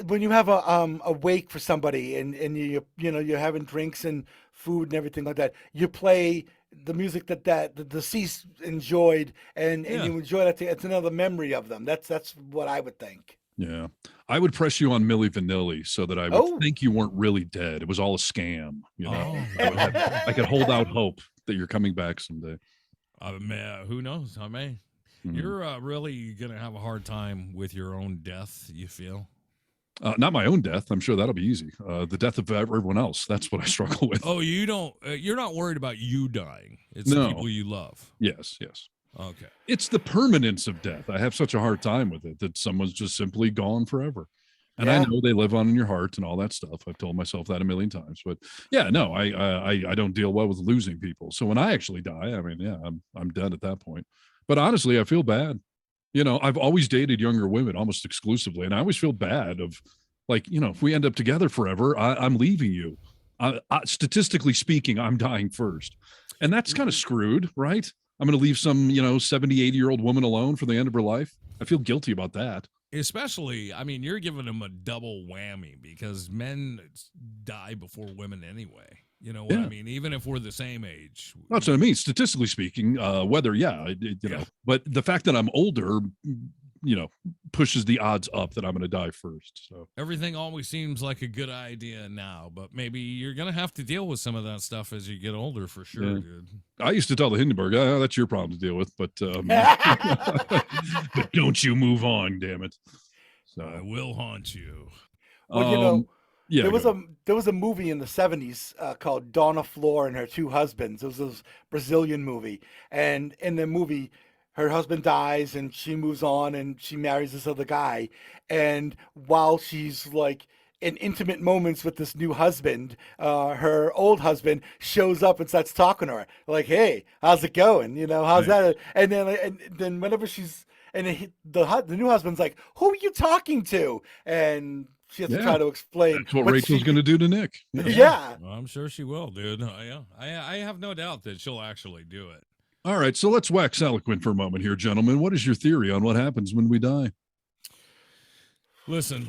when you have a wake for somebody and you're having drinks and food and everything like that. You play the music that the deceased enjoyed, and you enjoy that. It's another memory of them. That's what I would think. Yeah, I would press you on Milli Vanilli so that I would think you weren't really dead. It was all a scam. I could hold out hope that you're coming back someday. Who knows? I may. You're really going to have a hard time with your own death, you feel? Not my own death. I'm sure that'll be easy. The death of everyone else. That's what I struggle with. Oh, you don't, you're not worried about you dying. It's the people you love. Yes. Okay. It's the permanence of death. I have such a hard time with it that someone's just simply gone forever. And I know they live on in your heart and all that stuff. I've told myself that a million times. But yeah, no, I don't deal well with losing people. So when I actually die, I mean, I'm dead at that point. But honestly, I feel bad. I've always dated younger women almost exclusively. And I always feel bad of like, if we end up together forever, I'm leaving you. Statistically speaking, I'm dying first. And that's kind of screwed, right? I'm going to leave some, 70, 80-year-old woman alone for the end of her life. I feel guilty about that. Especially, I mean, you're giving them a double whammy because men die before women anyway. You know what I mean? Even if we're the same age. That's what I mean. Statistically speaking, whether, but the fact that I'm older, pushes the odds up that I'm going to die first. So everything always seems like a good idea now, but maybe you're going to have to deal with some of that stuff as you get older for sure, dude. I used to tell the Hindenburg, that's your problem to deal with, but, but don't you move on, damn it. So I will haunt you. Well, there was a movie in the 70s called Donna Floor and Her Two Husbands. It was this Brazilian movie, and in the movie, her husband dies and she moves on and she marries this other guy. And while she's like in intimate moments with this new husband, her old husband shows up and starts talking to her like, "Hey, how's it going? How's that?" And then whenever she's the new husband's like, "Who are you talking to?" And she has to try to explain. That's what Rachel's going to do to Nick. Yeah. Well, I'm sure she will, dude. I have no doubt that she'll actually do it. All right, so let's wax eloquent for a moment here, gentlemen. What is your theory on what happens when we die? Listen,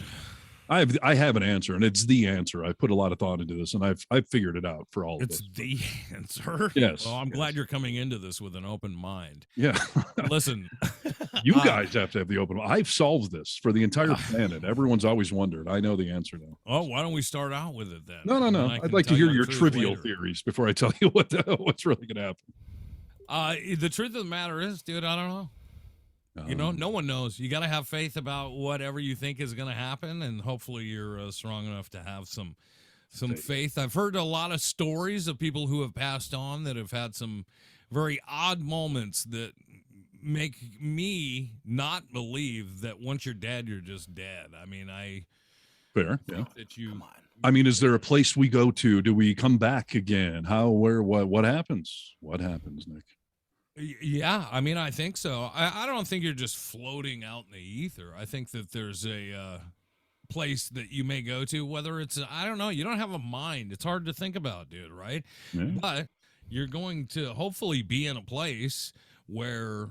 I have an answer, and it's the answer. I put a lot of thought into this, and I've figured it out for all of us. It's the answer. Yes. Well, I'm glad you're coming into this with an open mind. Yeah. Listen, you guys have to have the open. I've solved this for the entire planet. Everyone's always wondered. I know the answer now. Oh, why don't we start out with it then? No. I'd like to hear your trivial theories before I tell you what's really going to happen. The truth of the matter is, dude, I don't know. No one knows. You got to have faith about whatever you think is going to happen, and hopefully you're strong enough to have some faith. I've heard a lot of stories of people who have passed on that have had some very odd moments that make me not believe that once you're dead, you're just dead. I mean, fair, yeah. That you. Come on. I mean, is there a place we go to? Do we come back again? How, where, what happens? What happens, Nick? Yeah, I mean, I think so. I don't think you're just floating out in the ether. I think that there's a place that you may go to, whether it's, I don't know, you don't have a mind. It's hard to think about, dude, right? Yeah. But you're going to hopefully be in a place where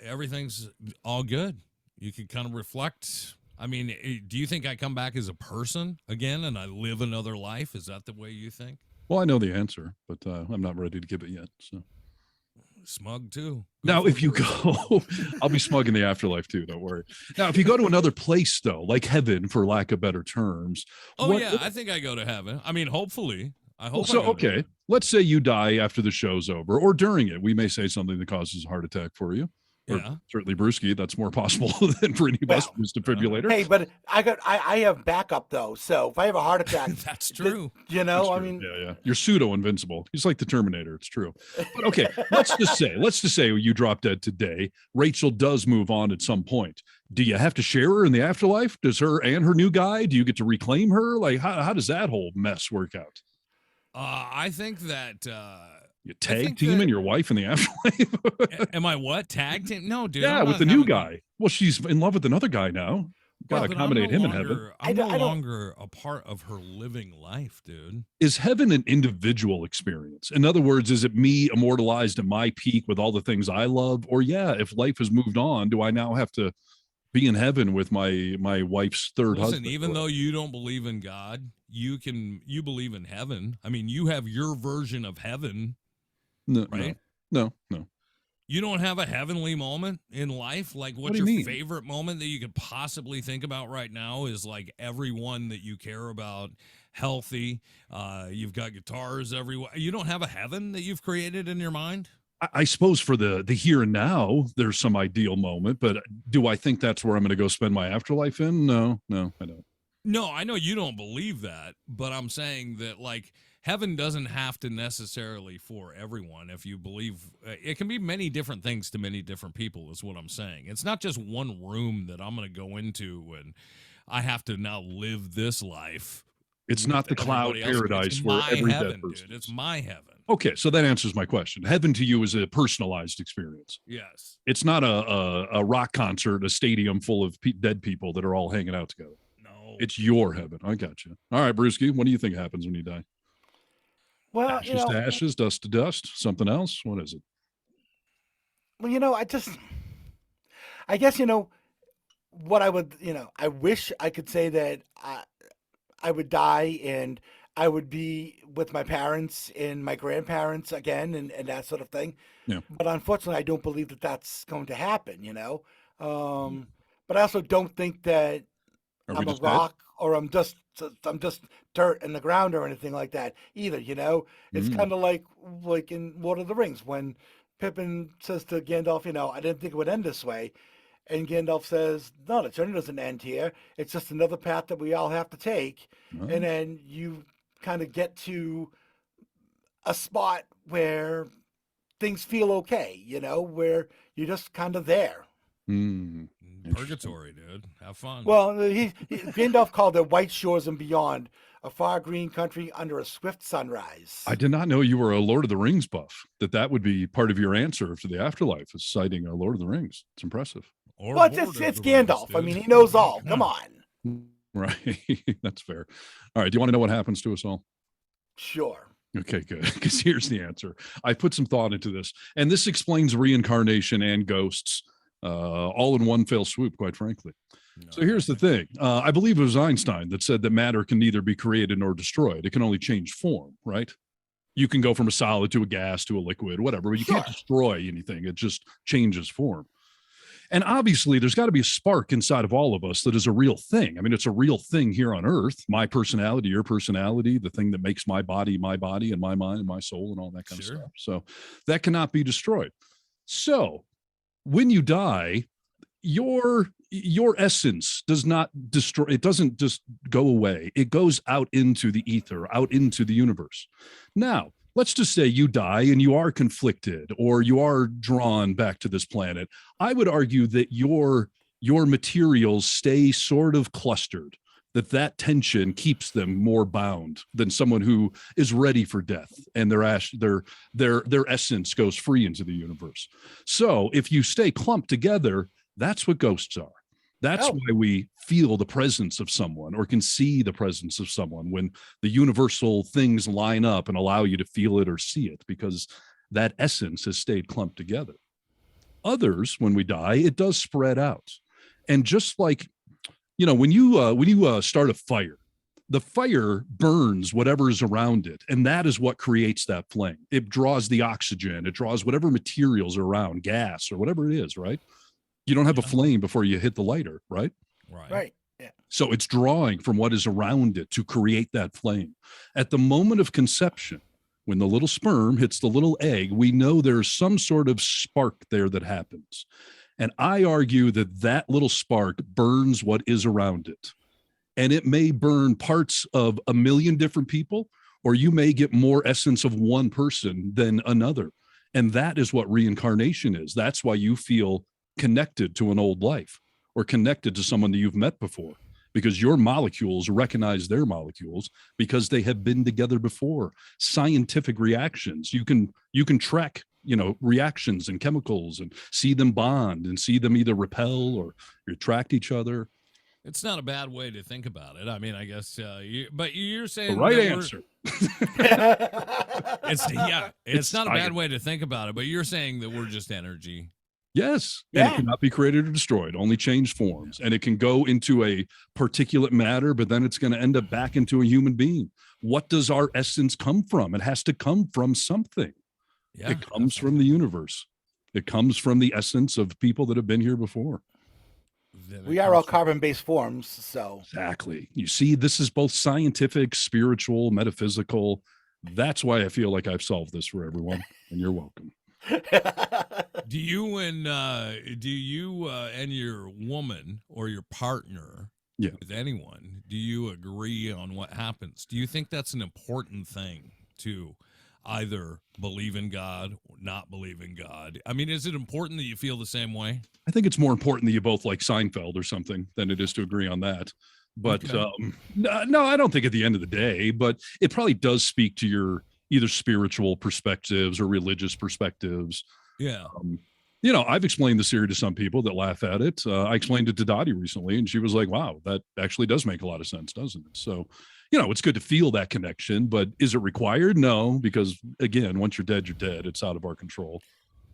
everything's all good. You can kind of reflect. I mean, do you think I come back as a person again and I live another life? Is that the way you think? Well, I know the answer, but I'm not ready to give it yet, so. Smug too. Now, if you go, I'll be smug in the afterlife too. Don't worry. Now, if you go to another place, though, like heaven, for lack of better terms. I think I go to heaven. I mean, hopefully. I hope. So, okay, let's say you die after the show's over, or during it. We may say something that causes a heart attack for you. Yeah, certainly Brewski. That's more possible than for any of us with defibrillator. Hey, but I have backup though. So if I have a heart attack, that's true. That's true. I mean, yeah, you're pseudo invincible. He's like the Terminator. It's true. But okay, let's just say you drop dead today. Rachel does move on at some point. Do you have to share her in the afterlife? Does her and her new guy? Do you get to reclaim her? Like, how does that whole mess work out? I think that. You tag teaming your wife in the afterlife? Am I what? Tag team? No, dude. Yeah, with the new guy. Well, she's in love with another guy now. Got to accommodate him in heaven. I'm no longer a part of her living life, dude. Is heaven an individual experience? In other words, is it me immortalized at my peak with all the things I love? Or if life has moved on, do I now have to be in heaven with my wife's third husband? Even though you don't believe in God, you believe in heaven. I mean, you have your version of heaven. No, right? No. You don't have a heavenly moment in life? Like, what's your favorite moment that you could possibly think about right now is like everyone that you care about healthy. You've got guitars everywhere. You don't have a heaven that you've created in your mind? I suppose for the here and now, there's some ideal moment, but do I think that's where I'm going to go spend my afterlife in? No, I don't. No, I know you don't believe that, but I'm saying that, like, heaven doesn't have to necessarily for everyone. If you believe, it can be many different things to many different people is what I'm saying. It's not just one room that I'm going to go into and I have to now live this life. It's not the cloud paradise where every dead person. Dude, it's my heaven. Okay, so that answers my question. Heaven to you is a personalized experience. Yes. It's not a rock concert, a stadium full of dead people that are all hanging out together. No. It's your heaven. I got you. All right, Brewski, what do you think happens when you die? Well, ashes to ashes, dust to dust, something else? What is it? Well, I guess, what I would, I wish I could say that I would die and I would be with my parents and my grandparents again, and that sort of thing. Yeah. But unfortunately, I don't believe that that's going to happen. But I also don't think that Are we I'm a just dead? rock or I'm just dirt in the ground or anything like that either. It's kind of like in Lord of the Rings when Pippin says to Gandalf, I didn't think it would end this way. And Gandalf says, no, the journey doesn't end here. It's just another path that we all have to take. No. And then you kind of get to a spot where things feel okay, where you're just kind of there. Purgatory, dude. Have fun. Well, Gandalf called it White Shores and Beyond, a far green country under a swift sunrise. I did not know you were a Lord of the Rings buff, that would be part of your answer to the afterlife, is citing a Lord of the Rings. It's impressive. Well, it's Gandalf. I mean, he knows all. Come on. Right. That's fair. All right. Do you want to know what happens to us all? Sure. Okay, good. Because here's the answer. I put some thought into this, and this explains reincarnation and ghosts all in one fell swoop, quite frankly. No. So here's the thing. I believe it was Einstein that said that matter can neither be created nor destroyed. It can only change form, right? You can go from a solid to a gas to a liquid, whatever, but you can't destroy anything. It just changes form. And obviously, there's got to be a spark inside of all of us that is a real thing. I mean, it's a real thing here on Earth. My personality, your personality, the thing that makes my body, and my mind, and my soul, and all that kind of stuff. So that cannot be destroyed. So when you die, your essence does not destroy. It doesn't just go away. It goes out into the ether, out into the universe. Now, let's just say you die and you are conflicted or you are drawn back to this planet. I would argue that your materials stay sort of clustered, that tension keeps them more bound than someone who is ready for death and their essence goes free into the universe. So if you stay clumped together, that's what ghosts are. That's why we feel the presence of someone or can see the presence of someone when the universal things line up and allow you to feel it or see it, because that essence has stayed clumped together. Others, when we die, it does spread out. And just like, when you start a fire, the fire burns whatever is around it. And that is what creates that flame. It draws the oxygen. It draws whatever materials are around, gas or whatever it is, right? You don't have a flame before you hit the lighter, right? Right. Yeah. So it's drawing from what is around it to create that flame. At the moment of conception, when the little sperm hits the little egg, we know there's some sort of spark there that happens. And I argue that little spark burns what is around it. And it may burn parts of a million different people, or you may get more essence of one person than another. And that is what reincarnation is. That's why you feel connected to an old life or connected to someone that you've met before, because your molecules recognize their molecules because they have been together before. Scientific reactions, you can track, reactions and chemicals and see them bond and see them either repel or attract each other. It's not a bad way to think about it. I mean, I guess, but you're saying the right answer. It's not a bad way to think about it, but you're saying that we're just energy. Yes. And it cannot be created or destroyed, only change forms. And it can go into a particulate matter, but then it's going to end up back into a human being. What does our essence come from? It has to come from something. Yeah, it comes from the universe. It comes from the essence of people that have been here before. We are all carbon-based forms, so. Exactly. You see, this is both scientific, spiritual, metaphysical. That's why I feel like I've solved this for everyone, and you're welcome. Do you and your woman or your partner, with anyone, do you agree on what happens? Do you think that's an important thing to either believe in God or not believe in God? I mean, is it important that you feel the same way? I think it's more important that you both like Seinfeld or something than it is to agree on that. But no, I don't think at the end of the day, but it probably does speak to your either spiritual perspectives or religious perspectives. Yeah. I've explained this theory to some people that laugh at it. I explained it to Dottie recently, and she was like, wow, that actually does make a lot of sense, doesn't it? So, it's good to feel that connection, but is it required? No, because again, once you're dead, you're dead. It's out of our control.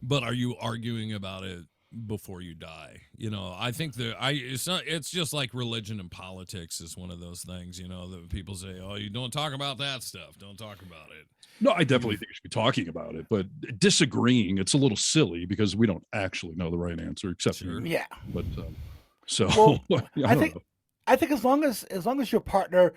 But are you arguing about it before you die. I think it's just like religion and politics is one of those things, that people say, oh, you don't talk about that stuff. Don't talk about it. No, I definitely think you should be talking about it, but disagreeing, it's a little silly because we don't actually know the right answer except you. Yeah. But I think as long as your partner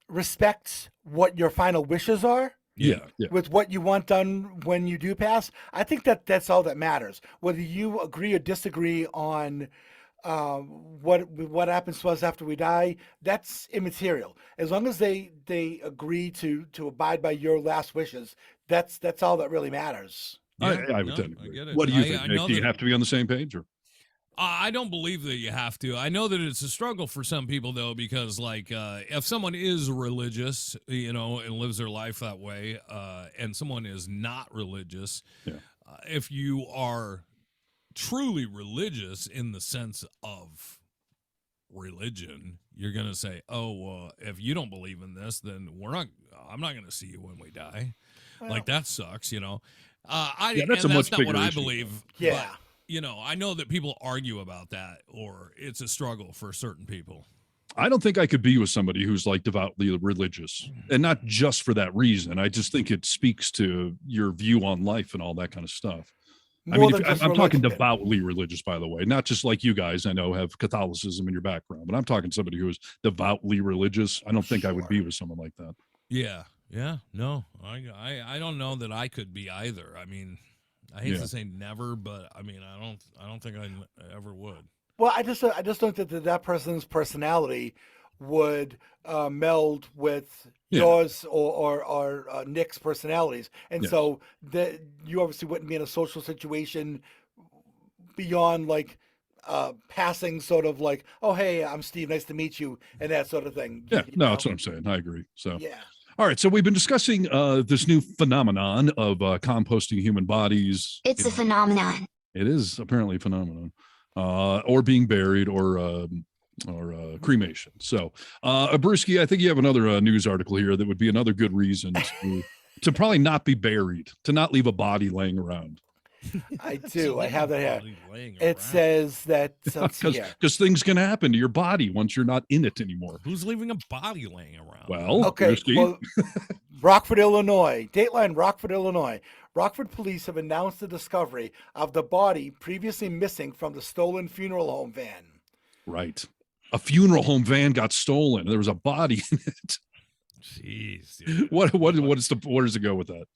respects what your final wishes are, yeah. with what you want done when you do pass, I think that's all that matters. Whether you agree or disagree on what happens to us after we die, that's immaterial. As long as they agree to abide by your last wishes, that's all that really matters. I would tend to agree. get it. What do you think, Nick? Do you have to be on the same page? Or? I don't believe that you have to. I know that it's a struggle for some people, though, because if someone is religious, and lives their life that way, and someone is not religious, if you are truly religious in the sense of religion, you're going to say, oh, well, if you don't believe in this, then I'm not going to see you when we die. Well, that sucks, that's not what I believe. Yeah. But, I know that people argue about that, or it's a struggle for certain people. I don't think I could be with somebody who's devoutly religious, and not just for that reason. I just think it speaks to your view on life and all that kind of stuff. I'm talking devoutly religious, by the way, not just like you guys I know have Catholicism in your background, but I'm talking somebody who is devoutly religious. I don't think I would be with someone like that. Yeah. No, I don't know that I could be either. I mean, I hate to say never, but I mean, I don't think I ever would. Well, I just don't think that person's personality would meld with yours or Nick's personalities, and so that you obviously wouldn't be in a social situation beyond passing, sort of oh, hey, I'm Steve, nice to meet you, and that sort of thing. Yeah, that's what I'm saying. I agree. So yeah. All right, so we've been discussing this new phenomenon of composting human bodies. It's a phenomenon. It is apparently a phenomenon, or being buried, or cremation. So, Brewski, I think you have another news article here that would be another good reason to probably not be buried, to not leave a body laying around. I do. I have that here. It says that because things can happen to your body once you're not in it anymore. Who's leaving a body laying around? Well, okay. Well, Rockford, Illinois. Dateline, Rockford, Illinois. Rockford police have announced the discovery of the body previously missing from the stolen funeral home van. Right. A funeral home van got stolen. There was a body in it. Jeez. Dude. Where does it go with that?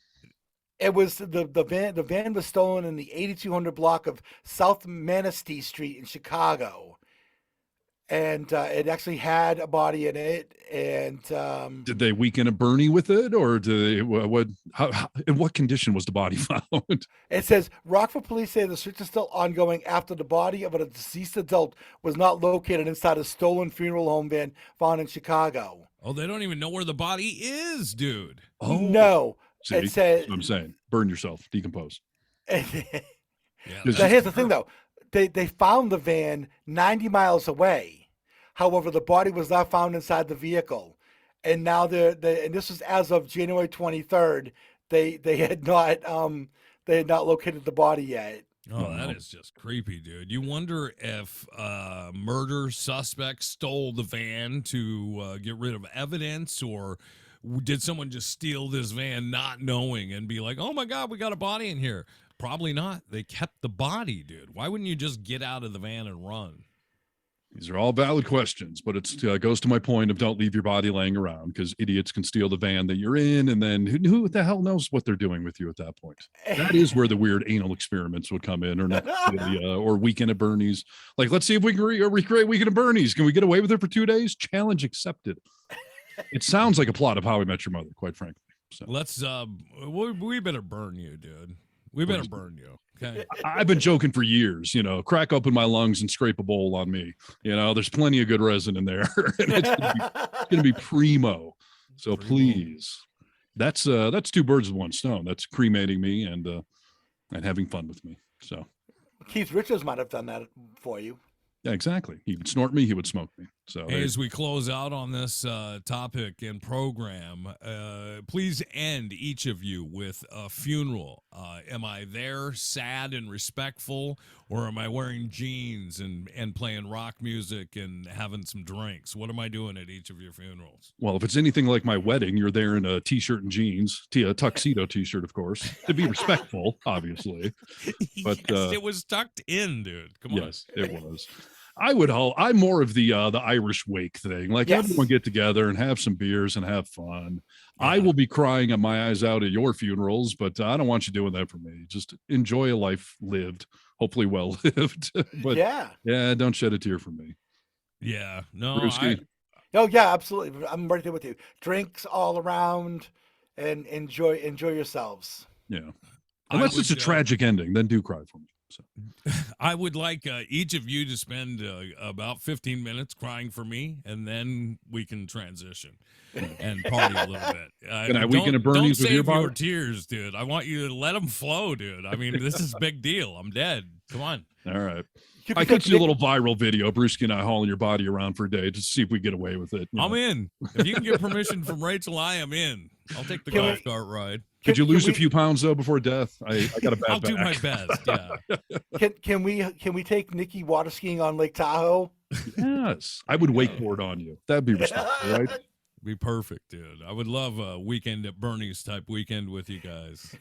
It was the van was stolen in the 8200 block of South Manistee Street in Chicago, and it actually had a body in it. And did they weaken a Bernie with it, or in what condition was the body found? It says Rockford police say the search is still ongoing after the body of a deceased adult was not located inside a stolen funeral home van found in Chicago. Oh, they don't even know where the body is, dude. Oh no. See, it says, that's what I'm saying. Burn yourself, decompose. Now, here's the thing, though. They found the van 90 miles away. However, the body was not found inside the vehicle. And now and this was as of January 23rd. They had not located the body yet. Oh, that is just creepy, dude. You wonder if murder suspects stole the van to get rid of evidence, or did someone just steal this van not knowing and be like, oh my God, we got a body in here? Probably not. They kept the body, dude. Why wouldn't you just get out of the van and run? These are all valid questions, but it goes to my point of don't leave your body laying around, because idiots can steal the van that you're in, and then who the hell knows what they're doing with you at that point? That is where the weird anal experiments would come in, or Weekend at Bernie's. Let's see if we can recreate Weekend at Bernie's. Can we get away with it for 2 days? Challenge accepted. It sounds like a plot of How I Met Your Mother, quite frankly. So. Let's we better burn you, dude. We better burn you. Okay. I've been joking for years, crack open my lungs and scrape a bowl on me. There's plenty of good resin in there. And it's gonna be primo. So please. That's 2 birds with 1 stone. That's cremating me and having fun with me. So Keith Richards might have done that for you. Yeah, exactly. He would snort me, he would smoke me. So as we close out on this topic and program, please end each of you with a funeral. Am I there sad and respectful, or am I wearing jeans and playing rock music and having some drinks? What am I doing at each of your funerals? Well, if it's anything like my wedding, you're there in a t-shirt and jeans, a tuxedo t-shirt, of course, to be respectful, obviously. But yes, it was tucked in, dude. Come on. Yes, it was. I would hope I'm more of the Irish wake thing. Like everyone get together and have some beers and have fun. Yeah. I will be crying at my eyes out at your funerals, but I don't want you doing that for me. Just enjoy a life lived, hopefully well lived. But yeah, don't shed a tear for me. Yeah, no. Oh yeah, absolutely. I'm right there with you. Drinks all around, and enjoy yourselves. Yeah, unless it's a tragic ending, then do cry for me. So. I would like each of you to spend about 15 minutes crying for me, and then we can transition and party a little bit. We gonna burn these with your tears, dude. I want you to let them flow, dude. I mean, this is a big deal. I'm dead. Come on. All right. I could see a little viral video, Brewski and I hauling your body around for a day to see if we get away with it. I'm in. If you can get permission from Rachel, I am in. I'll take the golf cart ride. Could you lose a few pounds though before death? I got a bad I'll back. do my best. Yeah. Can we take Nikki water skiing on Lake Tahoe? Yes, I would wakeboard on you. That'd be respectful, right? Be perfect, dude. I would love a weekend at Bernie's type weekend with you guys.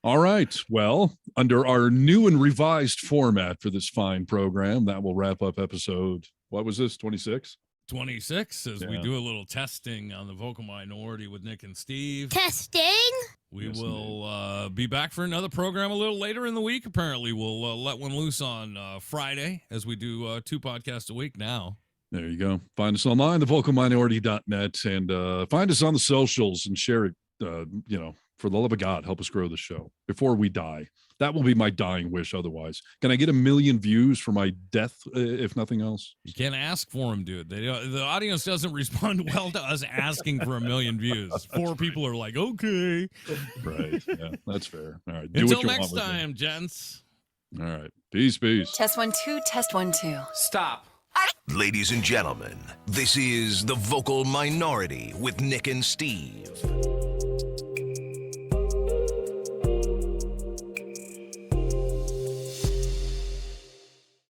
All right. Well, under our new and revised format for this fine program, that will wrap up episode. What was this? 26? 26, as we do a little testing on the vocal minority with Nick and Steve. Testing. We will be back for another program a little later in the week. Apparently, we'll let one loose on Friday, as we do 2 podcasts a week now. There you go. Find us online, thevocalminority.net, and find us on the socials and share it. For the love of God, help us grow the show before we die. That will be my dying wish. Otherwise, can I get 1 million views for my death, if nothing else? You can't ask for them, dude. The audience doesn't respond well to us asking for 1 million views. 4 people are like, okay. Right. Yeah, that's fair. All right. Until next time, gents. All right. Peace. Test 1 2. Test 1 2. Stop. Ladies and gentlemen, this is The Vocal Minority with Nick and Steve.